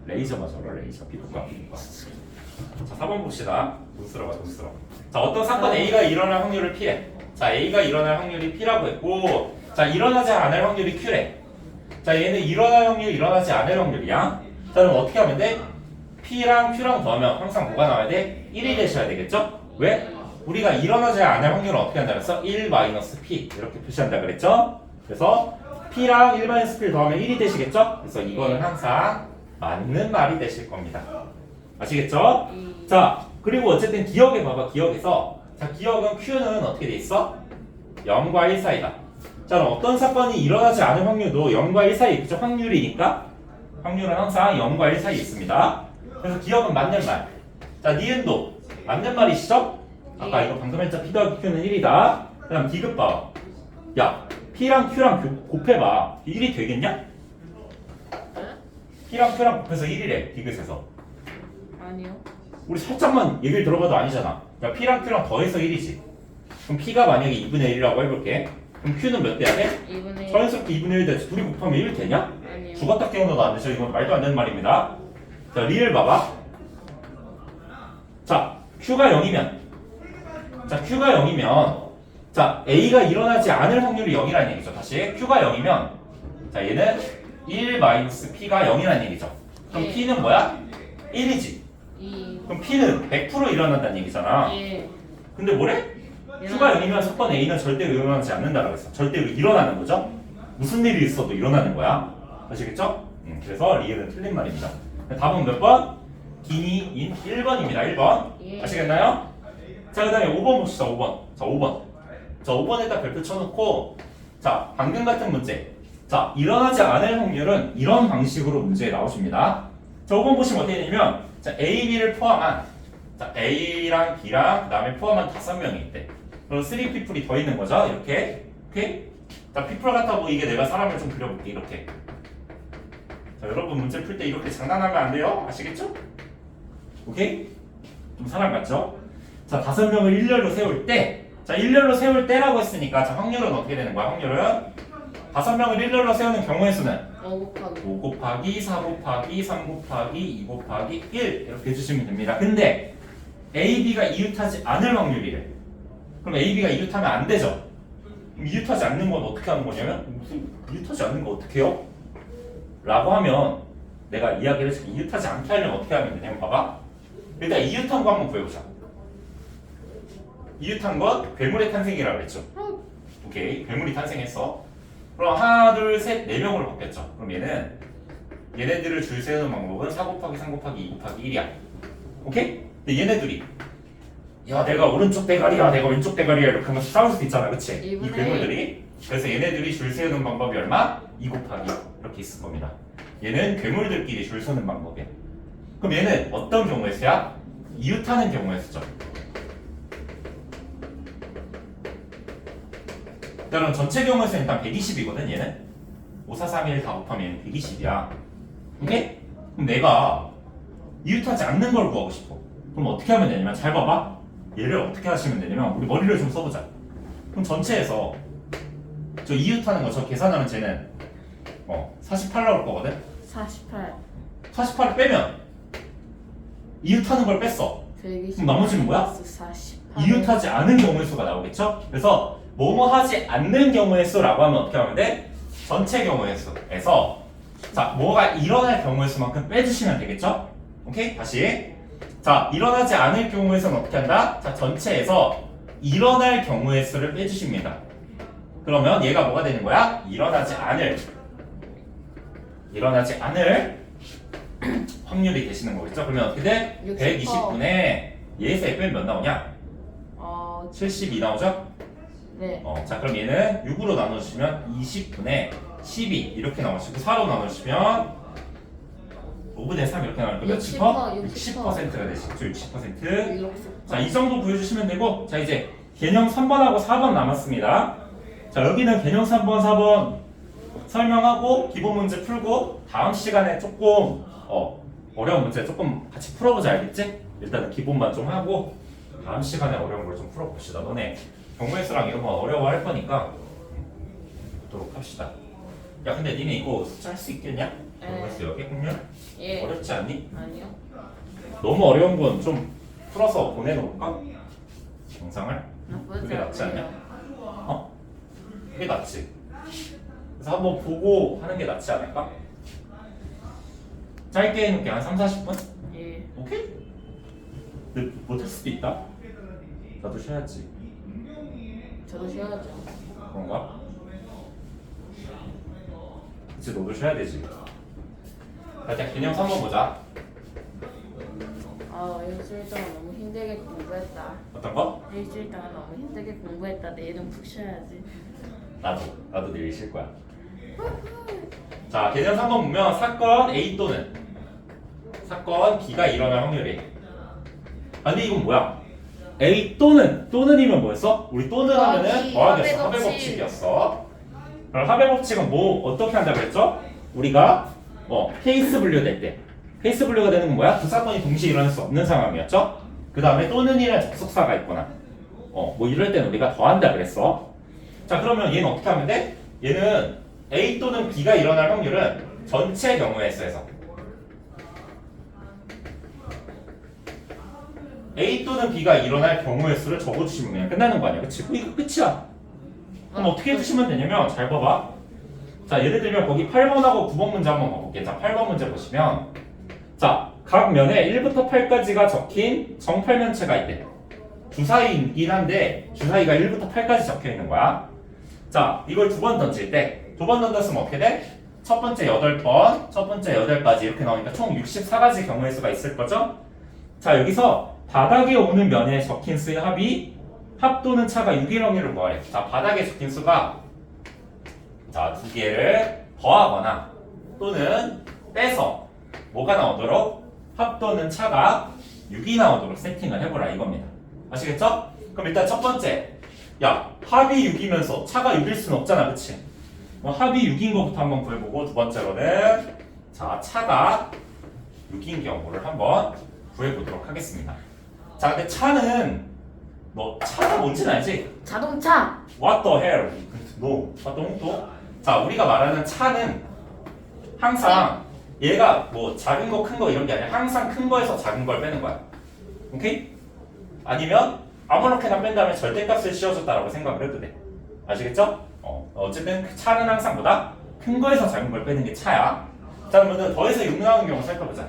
레이저 맞아라, 레이저. 피부과. 자, 4번 봅시다. 돈스러워. 자, 어떤 사건 A가 일어날 확률을 P래. 자, A가 일어날 확률이 P라고 했고, 자, 일어나지 않을 확률이 Q래. 자, 얘는 일어날 확률, 일어나지 않을 확률이야. 자, 그럼 어떻게 하면 돼? P랑 Q랑 더하면 항상 뭐가 나와야 돼? 1이 되셔야 되겠죠? 왜? 우리가 일어나지 않을 확률은 어떻게 한다 그랬어? 1 마이너스 P 이렇게 표시한다 그랬죠? 그래서 P랑 1 마이너스 P를 더하면 1이 되시겠죠? 그래서 이거는 항상 맞는 말이 되실 겁니다. 아시겠죠? 자, 그리고 어쨌든 기억에 봐봐. 기억에서 자, 기억은 Q는 어떻게 돼 있어? 0과 1 사이다. 자, 그럼 어떤 사건이 일어나지 않을 확률도 0과 1 사이 있죠? 확률이니까 확률은 항상 0과 1 사이에 있습니다. 그래서 기억은 맞는 말. 자, 니은도 맞는 말이시죠? 아까 이거 방금 했죠? P 더하기 Q는 1이다. 그 다음 디귿 봐. 야, P랑 Q랑 곱해봐. 1이 되겠냐? P랑 Q랑 곱해서 1이래. 디귿에서. 아니요. 우리 살짝만 얘기를 들어봐도 아니잖아. 야, P랑 Q랑 더해서 1이지. 그럼 P가 만약에 2분의 1이라고 해볼게. 그럼 Q는 몇 돼야 돼? 2분의 1. 자연스럽게 2분의 1 돼야지. 둘이 곱하면 1 되냐? 아니요. 죽었다 깨어나도 안 되죠. 이건 말도 안 되는 말입니다. 자, 리을 봐봐. 자, Q가 0이면 자, Q가 0이면 자, A가 일어나지 않을 확률이 0이라는 얘기죠. 다시 Q가 0이면 자, 얘는 1 마이너스 P가 0이라는 얘기죠. 그럼 예. P는 뭐야? 1이지. 2. 그럼 P는 100% 일어난다는 얘기잖아. 예. 근데 뭐래? Q가 0이면 사건 A는 절대로 일어나지 않는다라고 했어. 절대로 일어나는 거죠. 무슨 일이 있어도 일어나는 거야. 아시겠죠? 그래서 리을은 틀린 말입니다. 답은 몇 번? 기니인 1번입니다. 1번. 예. 아시겠나요? 자, 그 다음에 5번 봅시다. 5번. 자, 5번. 자, 5번에다 별표 쳐놓고 자, 방금 같은 문제. 자, 일어나지 않을 확률은 이런 방식으로 문제에 나오십니다. 자, 5번 보시면 어떻게 되냐면 자, A, B를 포함한 자, A랑 B랑 그 다음에 포함한 5명이 있대. 그럼 3 people이 더 있는 거죠. 이렇게. 오케이? 자, people 같아 보이게 내가 사람을 좀 그려볼게. 이렇게. 자, 여러분 문제 풀 때 이렇게 장난하면 안 돼요. 아시겠죠? 오케이? 좀 사람 같죠? 자, 5명을 일렬로 세울 때, 자, 일렬로 세울 때라고 했으니까, 자, 확률은 어떻게 되는 거야? 확률은 5명을 일렬로 세우는 경우의 수는 5 곱하기 5 곱하기 4 곱하기 3 곱하기 2 곱하기 1 이렇게 해주시면 됩니다. 근데 A, B가 이웃하지 않을 확률이래. 그럼 A, B가 이웃하면 안 되죠? 그럼 이웃하지 않는 건 어떻게 하는 거냐면 무슨 이웃하지 않는 거 어떻게 해요? 라고 하면 내가 이야기를 해줄게. 이웃하지 않게 하려면 어떻게 하면 되냐면 봐봐. 일단 이웃한 거 한번 구해보자. 이웃한 것 괴물의 탄생이라고 그랬죠. 오케이, 괴물이 탄생했어. 그럼 하나, 둘, 셋, 4명으로 바뀌었죠. 그럼 얘네들을 줄 세우는 방법은 4 곱하기 3 곱하기 2 곱하기 1이야. 오케이? 근데 얘네들이 야, 내가 오른쪽 대가리야, 내가 왼쪽 대가리야 이렇게 하면서 싸울 수도 있잖아, 그치? 이 괴물들이. 그래서 얘네들이 줄 세우는 방법이 얼마? 2 곱하기 이렇게 있을 겁니다. 얘는 괴물들끼리 줄 서는 방법이야. 그럼 얘는 어떤 경우의 수야? 이웃하는 경우의 수죠. 그럼 전체 경우의 수는 일단 120이거든, 얘는. 5, 4, 3, 1 다 곱하면 120이야. 오케이? 그럼 내가 이웃하지 않는 걸 구하고 싶어. 그럼 어떻게 하면 되냐면, 잘 봐봐. 얘를 어떻게 하시면 되냐면, 우리 머리를 좀 써보자. 그럼 전체에서 저 이웃하는 거 저 계산하면 쟤는 48 나올 거거든? 48 48을 빼면 이웃하는 걸 뺐어. 그럼 나머지는 뭐야? 48 이웃하지 않은 경우의 수가 나오겠죠? 그래서 뭐뭐 하지 않는 경우의 수라고 하면 어떻게 하면 돼? 전체 경우의 수에서 자, 뭐가 일어날 경우의 수만큼 빼주시면 되겠죠? 오케이? 다시. 자, 일어나지 않을 경우의 수는 어떻게 한다? 자, 전체에서 일어날 경우의 수를 빼주십니다. 그러면 얘가 뭐가 되는 거야? 일어나지 않을 확률이 되시는 거겠죠? 그러면 어떻게 돼? 120분에 얘에서 빼면 몇 나오냐? 72 나오죠? 네. 자, 그럼 얘는 6으로 나눠주시면 20분에 12 이렇게 나오시고 4로 나눠주시면 5분의 3 이렇게 나오니까 몇 퍼? 60%가 되시죠? 60%. 자, 이 정도 구해주시면 되고, 자, 이제 개념 3번하고 4번 남았습니다. 자, 여기는 개념 3번, 4번 설명하고 기본 문제 풀고 다음 시간에 조금 어려운 문제 조금 같이 풀어보자, 알겠지? 일단은 기본만 좀 하고 다음 시간에 어려운 걸 좀 풀어봅시다. 너네 경우의 수랑 이런 거 어려워할 거니까 보도록 합시다. 야, 근데 니네 이거 숫자 할 수 있겠냐? 경우의 수 여기 확률? 예. 어렵지 않니? 아니요. 너무 어려운 건 좀 풀어서 보내놓을까? 영상을? 나쁘지 그게 낫지 않냐? 않네요. 어? 그게 낫지. 그래서 한번 보고 하는 게 낫지 않을까? 짧게 해놓게 한 3, 40분? 예. 오케이? 근데 못할 수도 있다. 나도 쉬어야지. 저도 쉬어야죠. 그런가? 그치, 너도 쉬어야 되지. 자, 일단 개념 3번 보자. 아 일주일 동안 너무 힘들게 공부했다. 어떤 거? 일주일 동안 너무 힘들게 공부했다. 내일은 푹 쉬어야지. 나도 내일 쉴 거야. 자, 개념 3번 보면 사건 A 또는 사건 B가 일어날 확률이. 아, 근데 이건 뭐야? A 또는이면 뭐였어? 우리 또는 하면은 더하기였어. 합의 법칙이었어. 그럼 합의 법칙은 뭐 어떻게 한다고 했죠? 우리가 케이스 분류될 때 케이스 분류가 되는 건 뭐야? 두 사건이 동시에 일어날 수 없는 상황이었죠? 그 다음에 또는이라는 접속사가 있거나 뭐 이럴 때는 우리가 더한다 그랬어. 자, 그러면 얘는 어떻게 하면 돼? 얘는 A 또는 B가 일어날 확률은 전체 경우의 수에서 A 또는 B가 일어날 경우의 수를 적어주시면 그냥 끝나는 거 아니야, 그치? 이거 끝이야. 그럼 어떻게 해주시면 되냐면 잘 봐봐. 자, 예를 들면 거기 8번하고 9번 문제 한번 봐볼게. 자, 8번 문제 보시면 자, 각 면에 1부터 8까지가 적힌 정팔면체가 있대. 주사위이긴 한데 주사위가 1부터 8까지 적혀 있는 거야. 자, 이걸 두 번 던질 때 두 번 던졌으면 어떻게 돼? 첫 번째 8번, 첫 번째 8가지 이렇게 나오니까 총 64가지 경우의 수가 있을 거죠? 자, 여기서 바닥에 오는 면에 적힌 수의 합 또는 차가 6일 확률을 구하래. 자, 바닥에 적힌 수가 자, 두 개를 더하거나 또는 빼서 뭐가 나오도록 합 또는 차가 6이 나오도록 세팅을 해보라 이겁니다. 아시겠죠? 그럼 일단 첫 번째, 야, 합이 6이면서 차가 6일 수는 없잖아, 그치? 합이 6인 것부터 한번 구해보고, 두 번째로는 자, 차가 6인 경우를 한번 구해보도록 하겠습니다. 자, 근데 차는 차가 뭔지는 알지? 자동차. What the hell? No. What the hell? 자, 우리가 말하는 차는 항상 얘가 뭐 작은 거, 큰 거 이런 게 아니라 항상 큰 거에서 작은 걸 빼는 거야. 오케이? 아니면 아무렇게나 뺀다면 절대값을 씌워줬다라고 생각을 해도 돼. 아시겠죠? 어쨌든 차는 항상 보다 큰 거에서 작은 걸 빼는 게 차야. 자, 그러면 더해서 6 나오는 경우 살펴보자.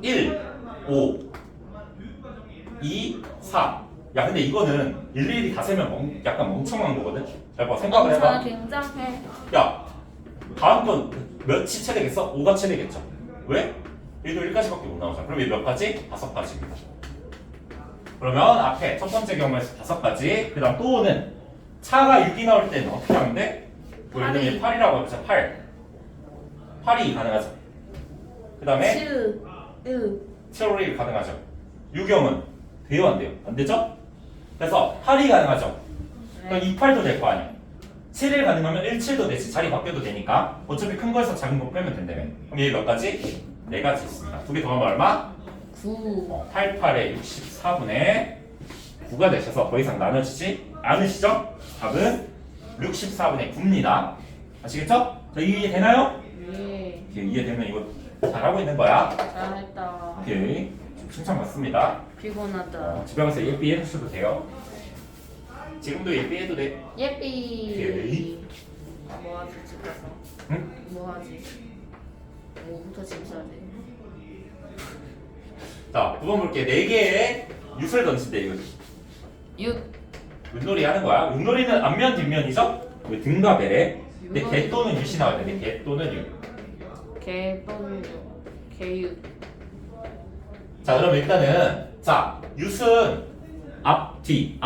1, 5, 2, 4. 야, 근데 이거는 일일이 다 세면 약간 멍청한 거거든? 잘 봐, 생각을 해봐. 저는 굉장해. 야, 다음 건 몇이 채되겠어? 5가 채되겠죠? 왜? 얘도 1까지밖에 못 나오잖아. 그럼 얘 몇 가지? 5가지입니다. 그러면 앞에 첫 번째 경우에서 5가지, 그 다음 또는 차가 6이 나올 때는 어떻게 하면 돼? 예를 들면 8이라고 해보자. 8이 가능하죠. 그 다음에 7, 7이 가능하죠. 유경은 돼요, 안 돼요? 안 되죠? 그래서 8이 가능하죠. 그럼 28도 될 거 아니야. 7일 가능하면 17도 되지. 자리 바뀌어도 되니까. 어차피 큰 거에서 작은 거 빼면 된다며. 그럼 얘 몇 가지? 4가지 있습니다. 두 개 더하면 얼마? 9. 88에 64분의 9가 되셔서 더 이상 나눠지지 않으시죠? 답은 64분의 9입니다. 아시겠죠? 자, 이해되나요? 예. 이해되면 이거 잘하고 있는 거야. 잘했다. 오케이. 칭찬 받습니다. 피곤하다. 집에 가서 예삐 해주셔도 돼요. 지금도 예삐 해도 돼. 예삐. 오케이. 뭐하지 집 가서? 응? 뭐하지? 뭐부터 집 사야 돼? 자, 9번 볼게. 4개의 윷을 던진대, 이거. 6. 윷놀이 하는 거야. 윷놀이는 앞면, 뒷면이죠? 그 등과 배래. 근데 개 또는 윷이 나와야 돼. 개 또는 윷. 개 또는 개육. 자, 그럼 일단은 자, 윷은 앞, 뒤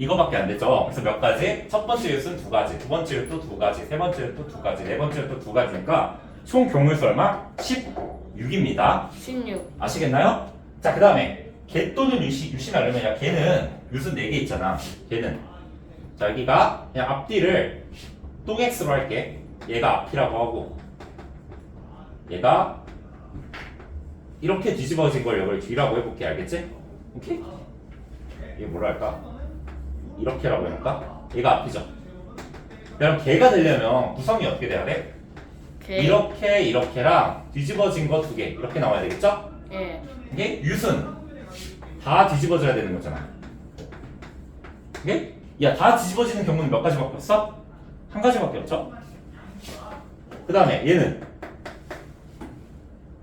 이거밖에 안 되죠. 그래서 몇 가지? 첫 번째 윷은 2가지, 두 번째 윷도 2가지, 세 번째 윷도 2가지, 네 번째 윷도 2가지니까 총 경우의 수 얼마? 16입니다. 16. 아시겠나요? 자, 그 다음에 개 또는 윷이 나려면 야, 걔는 윷은 4개 있잖아. 걔는 자, 여기가 그냥 앞뒤를 똥X로 할게. 얘가 앞이라고 하고 얘가 이렇게 뒤집어진 걸 여기를 뒤라고 해볼게. 알겠지? 오케이? 이게 뭐라 할까? 이렇게라고 해볼까? 얘가 앞이죠. 그럼 개가 되려면 구성이 어떻게 돼야 돼? 개. 이렇게랑 뒤집어진 거 2개 이렇게 나와야 되겠죠? 예. 이게 유순 다 뒤집어져야 되는 거잖아. 이게 다 뒤집어지는 경우는 몇 가지밖에 없어? 한 가지밖에 없죠? 그 다음에 얘는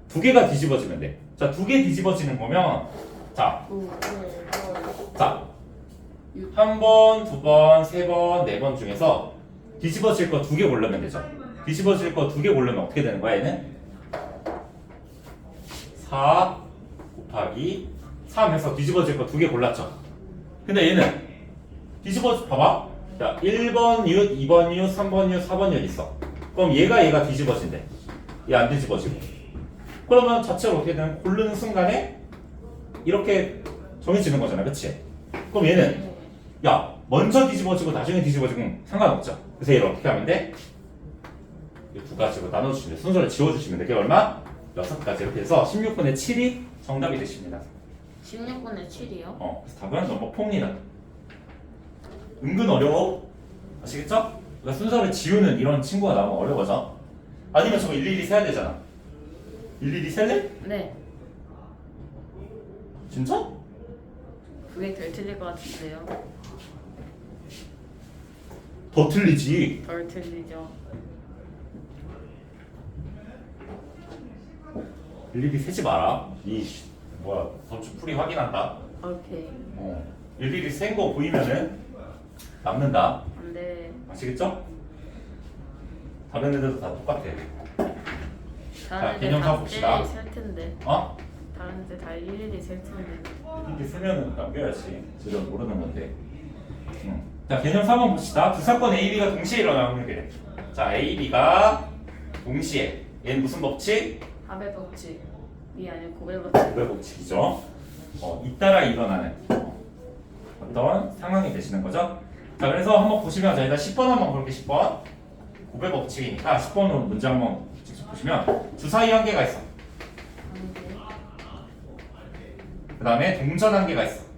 두 개가 뒤집어지면 돼. 자, 두 개 뒤집어지는 거면 자, 한 번, 두 번, 세 번, 네 번 중에서 뒤집어질 거 두 개 고르면 되죠. 뒤집어질 거 두 개 고르면 어떻게 되는 거야, 얘는? 4 곱하기 3 해서 뒤집어질 거 두 개 골랐죠. 근데 얘는 봐봐. 자, 1번 윷, 2번 윷, 3번 윷, 4번 윷 있어. 그럼 얘가 뒤집어진대. 얘 안 뒤집어지고. 그러면 자체로 어떻게 되는 고르는 순간에 이렇게 정해지는 거잖아. 그치? 그럼 얘는 먼저 뒤집어지고 나중에 뒤집어지고 상관없죠. 그래서 얘를 어떻게 하면 돼? 이 두 가지로 나눠주시면 돼. 순서를 지워주시면 돼. 그게 얼마? 6가지. 이렇게 해서 16분의 7이 정답이 되십니다. 16분의 7이요? 그래서 답은 너무 폼니다. 은근 어려워. 아시겠죠? 그러니까 순서를 지우는 이런 친구가 나오면 어려워져. 아니면 저거 일일이 세야 되잖아. 일일이 셀래? 네. 진짜? 그게 덜 틀릴 것 같은데요. 더 틀리지. 덜 틀리죠. 일일이 세지 마라. 더좀 풀이 확인한다. 오케이. 일일이 센 거 보이면은 남는다. 네. 아시겠죠? 다른 애들도 다 똑같아. 다른 개념 사 봅시다. 셀 텐데. 다른 데 다 일일이 셀 텐데. 일일이 쓰면은 남겨야지. 제가 모르는 건데. 자, 개념 4번 봅시다. 두 사건 A, B가 동시에 일어나는 게. 자, A, B가 동시에. 얘는 무슨 법칙? 합의 법칙이 아니고 고백 법칙. 고백 법칙이죠. 잇따라 일어나는 어떤 상황이 되시는 거죠. 자, 그래서 한번 보시면 자, 일단 10번 한번 볼게. 10번 고백 법칙이니까 10번으로 문제 한번 직접 보시면 주사위 한 개가 있어. 그 다음에 동전 한 개가 있어.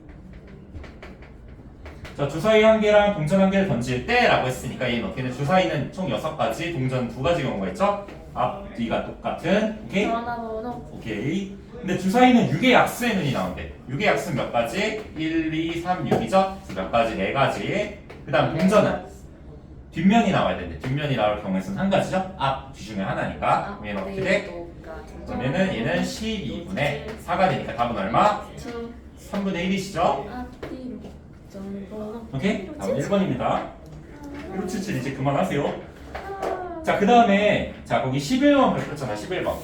자, 주사위 한 개랑 동전 한 개를 던질 때라고 했으니까 얘는 어떻게 돼? 주사위는 총 6가지, 동전 2가지 경우가 있죠. 앞, 뒤가 똑같은. 오케이? 전화번호. 오케이. 근데 주사위는 6의 약수의 눈이 나온대. 6의 약수는 몇 가지? 1, 2, 3, 6이죠? 몇 가지? 4가지. 그 다음 동전은 뒷면이 나와야 되는데 뒷면이 나올 경우에는 한 가지죠? 앞, 뒤 중에 하나니까. 그럼 얘는 어떻게 돼? 그러면은 얘는 12분의 4가 되니까 답은 얼마? 3분의 1이시죠? 오케이? 다음 1번입니다. 177 이제 그만하세요. 자, 그 다음에 자, 거기 11번 발표했잖아. 11번.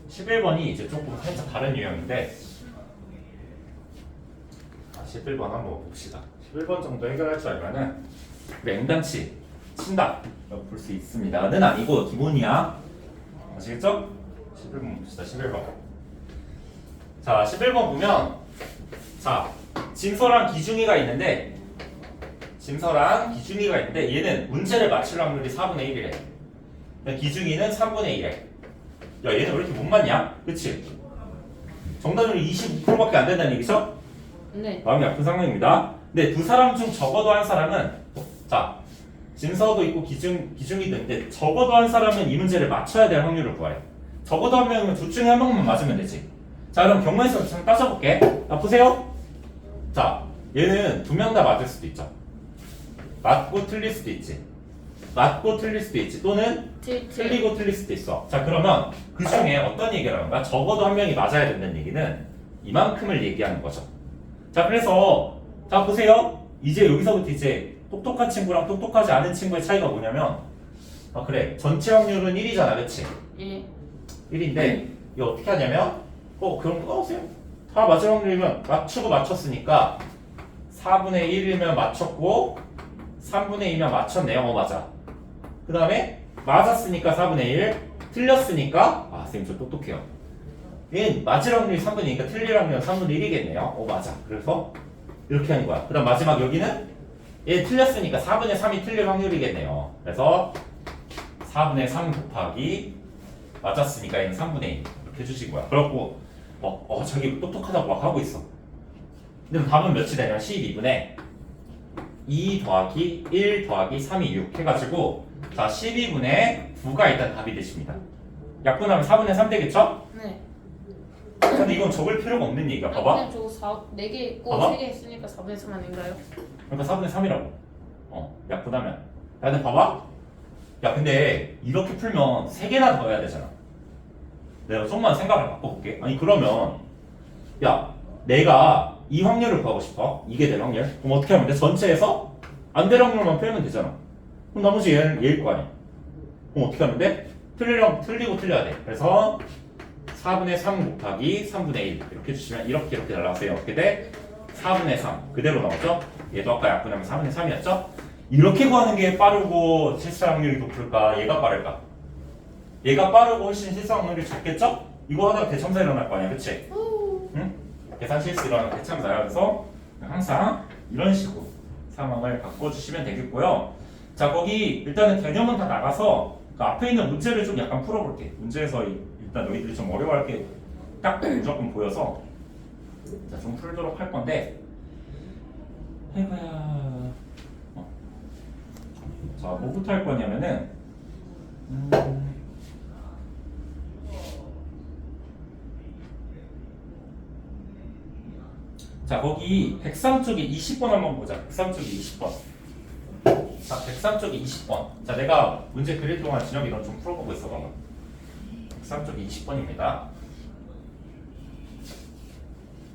11번이 이제 조금 살짝 다른 유형인데 11번 한번 봅시다. 11번 정도 해결할 줄 알면은 맹단치 친다 볼 수 있습니다는 아니고 기본이야. 아시겠죠? 11번 봅시다. 11번. 자, 11번 보면 자, 진서랑 기중이가 있는데 얘는 문제를 맞출 확률이 4분의 1이래. 기중이는 3분의 1에. 야, 얘는 왜 이렇게 못 맞냐? 그치? 정답률이 25%밖에 안 된다는 얘기죠? 네. 마음이 아픈 상황입니다. 근데 두 사람 중 적어도 한 사람은 자, 진서도 있고 기중이도 있는데 적어도 한 사람은 이 문제를 맞춰야 될 확률을 구해요. 적어도 한 명은 둘 중에 한 명만 맞으면 되지. 자, 그럼 경우에서 좀 따져볼게. 자, 보세요. 자, 얘는 두 명 다 맞을 수도 있죠. 맞고 틀릴 수도 있지. 또는 틀리고 틀릴 수도 있어. 자, 그러면 그 중에 어떤 얘기를 하는가? 적어도 한 명이 맞아야 된다는 얘기는 이만큼을 얘기하는 거죠. 자, 그래서 자, 보세요. 이제 여기서부터 이제 똑똑한 친구랑 똑똑하지 않은 친구의 차이가 뭐냐면 그래, 전체 확률은 1이잖아. 그치? 1인데 이거 어떻게 하냐면 그럼 보세요. 다 맞을 확률이면 맞추고 맞췄으니까 4분의 1이면 맞췄고 3분의 2면 맞췄네요. 맞아. 그 다음에 맞았으니까 4분의 1, 틀렸으니까 선생님 저 똑똑해요. 얘는 맞을 확률이 3분의 2니까 틀릴 확률은 3분의 1이겠네요. 맞아. 그래서 이렇게 하는 거야. 그 다음 마지막 여기는 얘 틀렸으니까 4분의 3이 틀릴 확률이겠네요. 그래서 4분의 3 곱하기 맞았으니까 얘는 3분의 2 이렇게 해주신 거야. 그렇고 자기 똑똑하다고 막 하고 있어. 근데 답은 몇이 되냐면 12분의 2 더하기 1 더하기 3이 6 해가지고 자, 12분의 9가 일단 답이 되십니다. 약분하면 4분의 3 되겠죠? 네. 근데 이건 적을 필요가 없는 얘기야. 봐봐. 그냥 저거 4개 있고 봐봐. 3개 있으니까 4분의 3 아닌가요? 그러니까 4분의 3이라고. 약분하면. 야, 근데 봐봐. 야, 근데 이렇게 풀면 3개나 더 해야 되잖아. 내가 좀만 생각을 바꿔볼게. 아니, 그러면 야, 내가 이 확률을 구하고 싶어. 이게 될 확률. 그럼 어떻게 하면 돼? 전체에서 안 될 확률만 빼면 되잖아. 그럼 나머지 얘일 거 아니야. 그럼 어떻게 하면 돼? 틀리고 틀려야 돼. 그래서 4분의 3 곱하기 3분의 1 이렇게 주시면 이렇게 날라가세요. 어떻게 돼? 4분의 3 그대로 나오죠? 얘도 아까 약분하면 4분의 3이었죠? 이렇게 구하는 게 빠르고 실수 확률이 높을까? 얘가 빠를까? 얘가 빠르고 훨씬 실수 확률이 적겠죠? 이거 하다가 대참사 일어날 거 아니야, 그치? 응? 계산 실수 일어나면 대참사야. 그래서 항상 이런 식으로 상황을 바꿔주시면 되겠고요. 자, 거기 일단은 개념은 다 나가서 그 앞에 있는 문제를 좀 약간 풀어볼게. 문제에서 일단 너희들이 좀 어려워할 게 딱 무조건 보여서 자, 좀 풀도록 할 건데 아이고야. 자, 뭐부터 할 거냐면은 자, 거기 103쪽에 20번 한번 보자. 103쪽에 20번. 자, 103쪽에 20번. 자, 내가 문제 그릴 동안 진혁이 넌 좀 풀어보고 있어 봐봐. 103쪽에 20번입니다.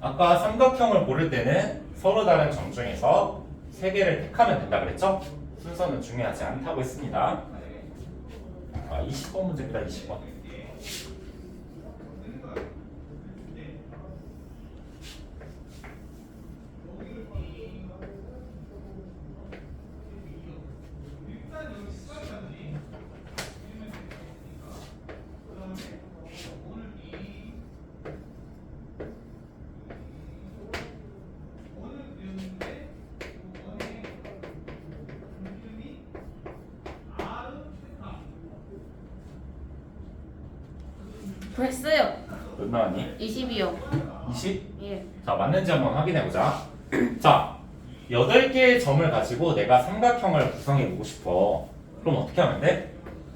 아까 삼각형을 고를 때는 서로 다른 점 중에서 3개를 택하면 된다 그랬죠? 순서는 중요하지 않다고 했습니다. 20번 문제입니다. 20번. 됐어요. 몇 나왔니? 20이요. 20? 예. 자, 맞는지 한번 확인해보자. 자, 8개의 점을 가지고 내가 삼각형을 구성해보고 싶어. 그럼 어떻게 하면 돼?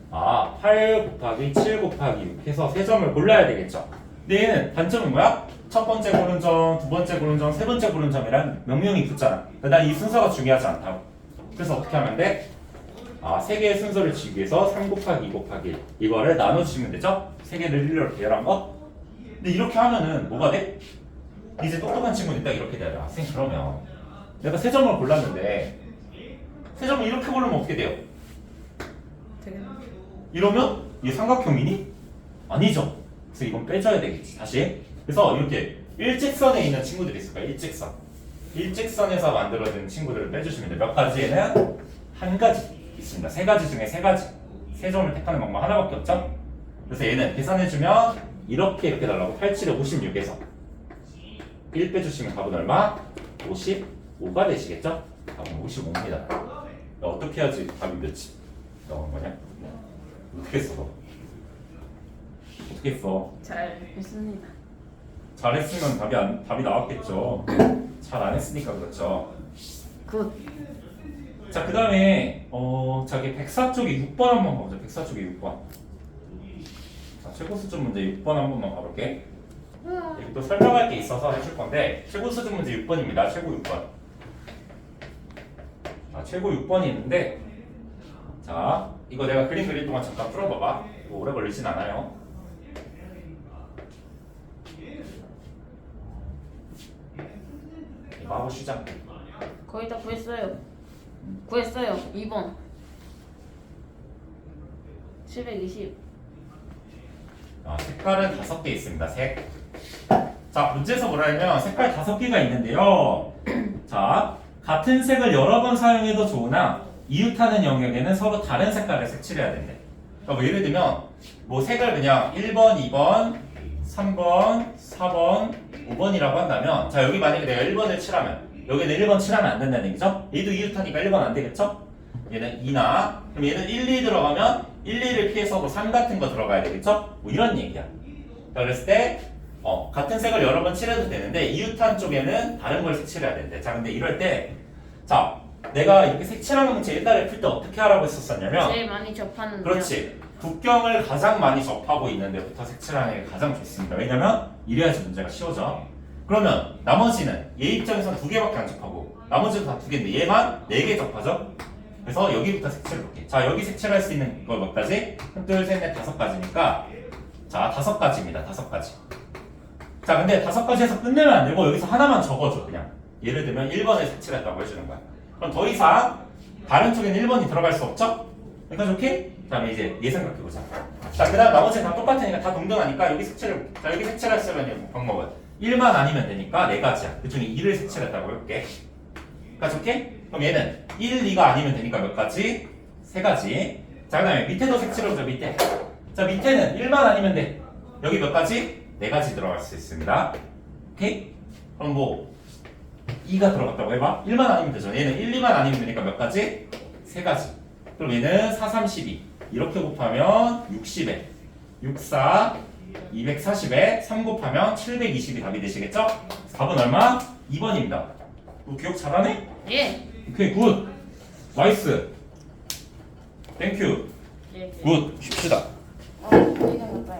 8 곱하기 7 곱하기 6 해서 3점을 골라야 되겠죠. 근데 얘는 단점은 뭐야? 첫 번째 고른 점, 두 번째 고른 점, 세 번째 고른 점이란 명령이 붙잖아. 난 이 순서가 중요하지 않다고. 그래서 어떻게 하면 돼? 3개의 순서를 지기 위해서 3 곱하기 2 곱하기 1 이거를 나눠주시면 되죠? 3개를 1로 배열한 거? 근데 이렇게 하면은 뭐가 돼? 이제 똑똑한 친구는 딱 이렇게 돼요. 선생님, 그러면 내가 3점을 골랐는데 3점을 이렇게 고르면 어떻게 돼요? 되겠네. 이러면 이게 삼각형이니? 아니죠. 그래서 이건 빼줘야 되겠지. 다시. 그래서 이렇게 일직선에 있는 친구들이 있을 거야. 일직선. 일직선에서 만들어진 친구들을 빼주시면 돼요. 몇 가지에는 한 가지 있습니다. 3가지 중에 3가지. 3점을 택하는 방법 하나밖에 없죠? 그래서 얘는 계산해주면 이렇게 달라고 87에 56에서 1 빼주시면 답은 얼마? 55가 되시겠죠? 답은 55입니다. 어떻게 해야지 답이 몇이 나오는 거냐? 어떻게 써? 어떻게 써? 잘 했습니다. 잘했으면 답이 나왔겠죠. 잘 안 했으니까 그렇죠. 굿. 자, 그 다음에 저기 104쪽에 6번 한번 가보자. 104쪽에 6번. 자, 최고 수준 문제 6번 한 번만 가볼게. 여기 또 설명할 게 있어서 해줄 건데 최고 수준 문제 6번입니다. 최고 6번. 자, 최고 6번이 있는데 자, 이거 내가 그림 그릴 동안 잠깐 풀어봐봐. 이거 오래 걸리진 않아요. 이거 하고 쉬자. 거의 다 구했어요. 구했어요. 2번. 720. 색깔은 5개 있습니다. 색. 자, 문제에서 뭐라냐면 색깔 5개가 있는데요. 자, 같은 색을 여러 번 사용해도 좋으나 이웃하는 영역에는 서로 다른 색깔을 색칠해야 된대. 그러니까 뭐 예를 들면 뭐 색을 그냥 1번, 2번, 3번, 4번, 5번이라고 한다면 자, 여기 만약에 내가 1번을 칠하면 여기는 1번 칠하면 안 된다는 얘기죠? 얘도 이웃하니까 1번 안 되겠죠? 얘는 2나 그럼 얘는 1, 2 들어가면 1, 2를 피해서 뭐 3 같은 거 들어가야 되겠죠? 뭐 이런 얘기야. 자, 그랬을 때 같은 색을 여러 번 칠해도 되는데 이웃한 쪽에는 다른 걸 색칠해야 된대. 자, 근데 이럴 때 자, 내가 이렇게 색칠하는 문제 옛날에 풀 때 어떻게 하라고 했었었냐면 제일 많이 접하는 그렇지. 국경을 가장 많이 접하고 있는 데부터 색칠하는 게 가장 좋습니다. 왜냐면 이래야지 문제가 쉬워져. 그러면 나머지는 얘 입장에서는 2개밖에 안 접하고 나머지도 다 2개인데 얘만 4개 접하죠? 그래서 여기부터 색칠해 볼게. 자, 여기 색칠할 수 있는 거 몇 가지? 1, 2, 3, 4, 5가지니까 자, 5가지입니다. 5가지. 자, 근데 5가지 해서 끝내면 안 되고 여기서 하나만 적어줘. 그냥 예를 들면 1번을 색칠했다고 해주는 거야. 그럼 더 이상 다른 쪽에는 1번이 들어갈 수 없죠? 여기까지 오케이? 그 다음에 이제 얘 생각해보자. 자, 그 다음 나머지는 다 똑같으니까 다 동등하니까 여기 색칠을 자, 여기 색칠할 수 있는 방법은 1만 아니면 되니까 4가지야. 그 중에 2를 색칠했다고 해볼게. 여기까지 오케이? 그럼 얘는 1, 2가 아니면 되니까 몇 가지? 3가지. 자, 그 다음에 밑에도 색칠해보자. 밑에. 자, 밑에는 1만 아니면 돼. 여기 몇 가지? 4가지 들어갈 수 있습니다. 오케이? 그럼 뭐 2가 들어갔다고 해봐. 1만 아니면 되죠. 얘는 1, 2만 아니면 되니까 몇 가지? 3가지. 그럼 얘는 4, 3, 12. 이렇게 곱하면 60에 6, 4, 240에 3 곱하면 720이 답이 되시겠죠? 답은 얼마? 2번입니다. 너 기억 잘하네? 예. 오케이, 굿. 나이스. 땡큐. 예. 굿. 쉽시다. 이거 가봐야겠다.